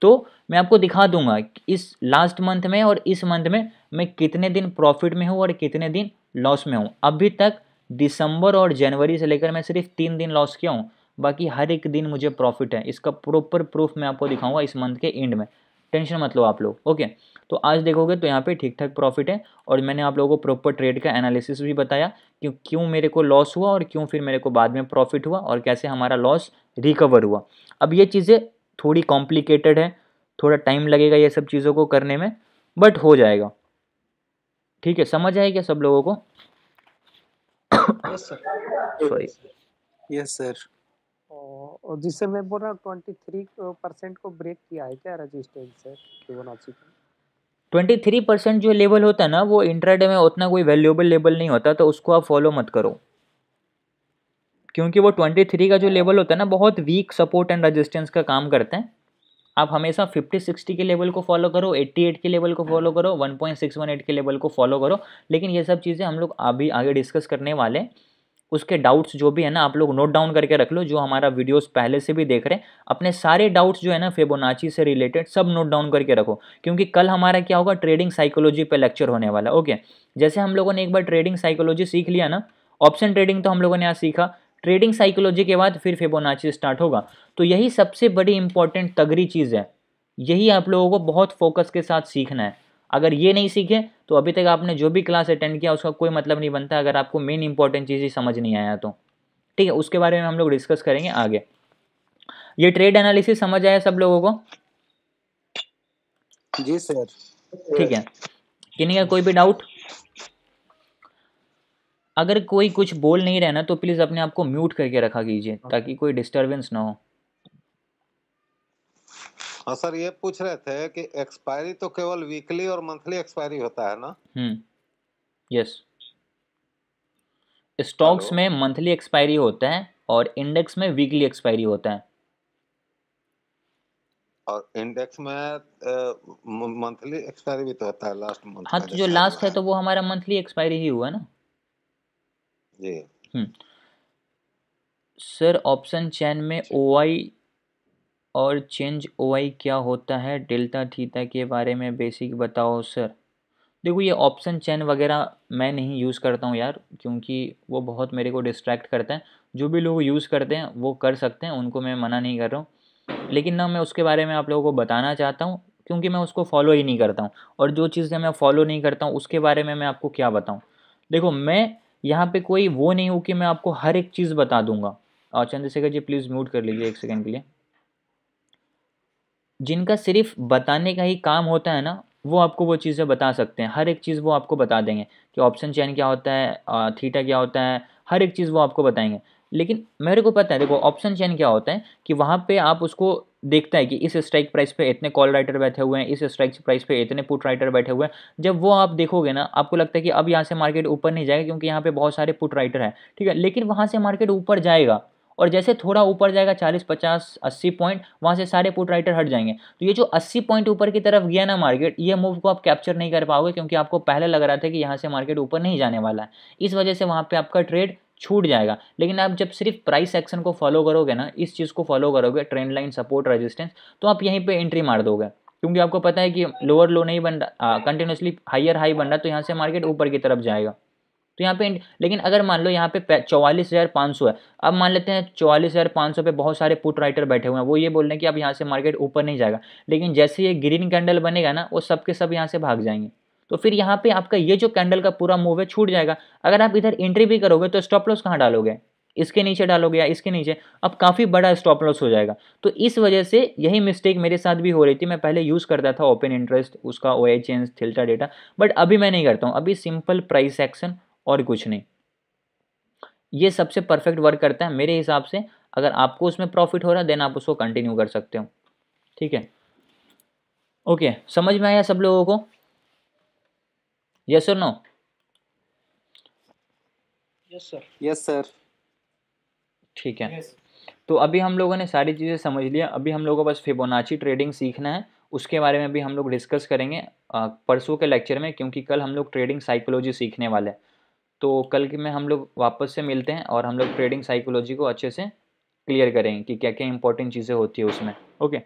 तो मैं आपको दिखा दूंगा इस लास्ट मंथ में और इस मंथ में मैं कितने दिन प्रॉफिट में हूँ और कितने दिन लॉस में हूँ। अभी तक दिसंबर और जनवरी से लेकर मैं सिर्फ 3 दिन लॉस किया हूँ, बाकी हर एक दिन मुझे प्रॉफिट है। इसका प्रॉपर प्रूफ मैं आपको दिखाऊंगा इस मंथ के एंड में, टेंशन मत लो आप लोग, ओके। तो आज देखोगे तो यहाँ पे ठीक ठाक प्रॉफिट है, और मैंने आप लोगों को प्रॉपर ट्रेड का एनालिसिस भी बताया कि क्यों मेरे को लॉस हुआ और क्यों फिर मेरे को बाद में प्रॉफिट हुआ, और कैसे हमारा लॉस रिकवर हुआ। अब ये चीज़ें थोड़ी कॉम्प्लिकेटेड है, थोड़ा टाइम लगेगा ये सब चीज़ों को करने में, बट हो जाएगा, ठीक है। समझ आए क्या सब लोगों को? Yes sir. Sorry, yes sir. और जिससे मैं बोल रहा हूँ 23% को ब्रेक किया है क्या रेजिस्टेंस से फिबोनाची का? 23% जो लेवल होता है ना वो इंट्राडे में उतना कोई वैल्यूएबल लेवल नहीं होता, तो उसको आप फॉलो मत करो, क्योंकि वो 23 का जो लेवल होता है ना बहुत वीक सपोर्ट एंड रेजिस्टेंस का काम करते हैं। आप हमेशा 50-60 के लेवल को फॉलो करो, 88 के लेवल को फॉलो करो, 1.618 के लेवल को फॉलो करो। लेकिन ये सब चीज़ें हम लोग अभी आगे डिस्कस करने वाले हैं। उसके डाउट्स जो भी है ना आप लोग नोट डाउन करके रख लो, जो हमारा वीडियोस पहले से भी देख रहे हैं अपने सारे डाउट्स जो है ना फिबोनाची से रिलेटेड सब नोट डाउन करके रखो, क्योंकि कल हमारा क्या होगा ट्रेडिंग साइकोलॉजी पे लेक्चर होने वाला है। ओके, जैसे हम लोगों ने एक बार ट्रेडिंग साइकोलॉजी सीख लिया ना, ऑप्शन ट्रेडिंग तो हम लोगों ने आज सीखा, ट्रेडिंग साइकोलॉजी के बाद फिर फिबोनाची स्टार्ट होगा। तो यही सबसे बड़ी इंपॉर्टेंट तगड़ी चीज़ है, यही आप लोगों को बहुत फोकस के साथ सीखना है। अगर ये नहीं सीखे तो अभी तक आपने जो भी क्लास अटेंड किया उसका कोई मतलब नहीं बनता, अगर आपको मेन इंपॉर्टेंट चीज़ ही समझ नहीं आया तो। ठीक है, उसके बारे में हम लोग डिस्कस करेंगे आगे। ये ट्रेड एनालिसिस समझ आया सब लोगों को? जी सर। ठीक है, किन्हीं का कोई भी डाउट? अगर कोई कुछ बोल नहीं रहा ना तो प्लीज़ अपने आप को म्यूट करके रखा कीजिए ताकि कोई डिस्टर्बेंस ना हो। हाँ सर, ये पूछ रहे थे कि एक्सपायरी तो केवल वीकली और मंथली एक्सपायरी होता है ना? यस, स्टॉक्स में मंथली एक्सपायरी होता है और इंडेक्स में वीकली एक्सपायरी होता है। और इंडेक्स में मंथली एक्सपायरी भी तो होता है लास्ट मंथ। हाँ, तो जो लास्ट है तो वो हमारा मंथली एक्सपायरी ही हुआ ना जी। सर ऑप्शन चेन में ओआई और चेंज ओआई क्या होता है, डेल्टा थीटा के बारे में बेसिक बताओ सर। देखो ये ऑप्शन चेन वगैरह मैं नहीं यूज़ करता हूँ यार, क्योंकि वो बहुत मेरे को डिस्ट्रैक्ट करता है। जो भी लोग यूज़ करते हैं वो कर सकते हैं, उनको मैं मना नहीं कर रहा हूँ, लेकिन ना मैं उसके बारे में आप लोगों को बताना चाहता हूँ क्योंकि मैं उसको फॉलो ही नहीं करता हूँ। और जो चीज़ें मैं फॉलो नहीं करता हूँ उसके बारे में मैं आपको क्या बताऊँ। देखो मैं यहाँ पे कोई वो नहीं हूँ कि मैं आपको हर एक चीज़ बता दूंगा। और चंद्रशेखर जी प्लीज़ म्यूट कर लीजिए एक सेकेंड के लिए। जिनका सिर्फ बताने का ही काम होता है ना वो आपको वो चीज़ें बता सकते हैं, हर एक चीज़ वो आपको बता देंगे कि ऑप्शन चेन क्या होता है, थीटा क्या होता है, हर एक चीज़ वो आपको बताएंगे। लेकिन मेरे को पता है, देखो ऑप्शन चेन क्या होता है कि वहाँ पे आप उसको देखता है कि इस स्ट्राइक प्राइस पे इतने कॉल राइटर बैठे हुए हैं, इस स्ट्राइक प्राइस पे इतने पुट राइटर बैठे हुए हैं। जब वो आप देखोगे ना आपको लगता है कि अब यहाँ से मार्केट ऊपर नहीं जाएगा क्योंकि यहाँ पे बहुत सारे पुट राइटर हैं, ठीक है, लेकिन वहाँ से मार्केट ऊपर जाएगा और जैसे थोड़ा ऊपर जाएगा 40, 50, 80 पॉइंट, वहाँ से सारे पुट राइटर हट जाएंगे। तो ये जो 80 पॉइंट ऊपर की तरफ गया ना मार्केट, ये मूव को आप कैप्चर नहीं कर पाओगे क्योंकि आपको पहले लग रहा था कि यहाँ से मार्केट ऊपर नहीं जाने वाला है, इस वजह से वहाँ पे आपका ट्रेड छूट जाएगा। लेकिन आप जब सिर्फ प्राइस एक्शन को फॉलो करोगे ना, इस चीज़ को फॉलो करोगे, ट्रेंड लाइन, सपोर्ट, रेजिस्टेंस, तो आप यहीं पर एंट्री मार दोगे क्योंकि आपको पता है कि लोअर लो नहीं बन रहा, कंटिन्यूसली हाइयर हाई बन रहा, तो यहाँ से मार्केट ऊपर की तरफ जाएगा। तो यहाँ पे लेकिन अगर मान लो यहाँ पे 44,500 है, अब मान लेते हैं 44,500 पे बहुत सारे पुट राइटर बैठे हुए हैं, वो ये बोल रहे हैं कि अब यहाँ से मार्केट ऊपर नहीं जाएगा, लेकिन जैसे ये ग्रीन कैंडल बनेगा ना वो सब के सब यहाँ से भाग जाएंगे, तो फिर यहाँ पे आपका ये जो कैंडल का पूरा मूव है छूट जाएगा। अगर आप इधर एंट्री भी करोगे तो स्टॉप लॉस कहाँ डालोगे, इसके नीचे डालोगे या इसके नीचे, अब काफ़ी बड़ा स्टॉप लॉस हो जाएगा। तो इस वजह से यही मिस्टेक मेरे साथ भी हो रही थी, मैं पहले यूज़ करता था ओपन इंटरेस्ट, उसका OI change, theta data, but अभी मैं नहीं करता हूँ, अभी सिंपल प्राइस एक्शन और कुछ नहीं, ये सबसे परफेक्ट वर्क करता है मेरे हिसाब से। अगर आपको उसमें प्रॉफिट हो रहा है देन आप उसको कंटिन्यू कर सकते हो, ठीक है। ओके, समझ में आया सब लोगों को? यस और no? Yes sir. Yes sir. ठीक है, तो अभी हम लोगों ने सारी चीज़ें समझ लिया, अभी हम लोगों को बस फिबोनाची ट्रेडिंग सीखना है, उसके बारे में भी हम लोग डिस्कस करेंगे परसों के लेक्चर में, क्योंकि कल हम लोग ट्रेडिंग साइकोलॉजी सीखने वाले हैं। तो कल के में हम लोग वापस से मिलते हैं और हम लोग ट्रेडिंग साइकोलॉजी को अच्छे से क्लियर करेंगे कि क्या क्या इंपॉर्टेंट चीज़ें होती है उसमें। Okay,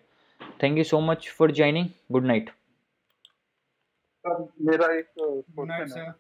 thank you so much for joining, good night. Sir मेरा एक क्वेश्चन है।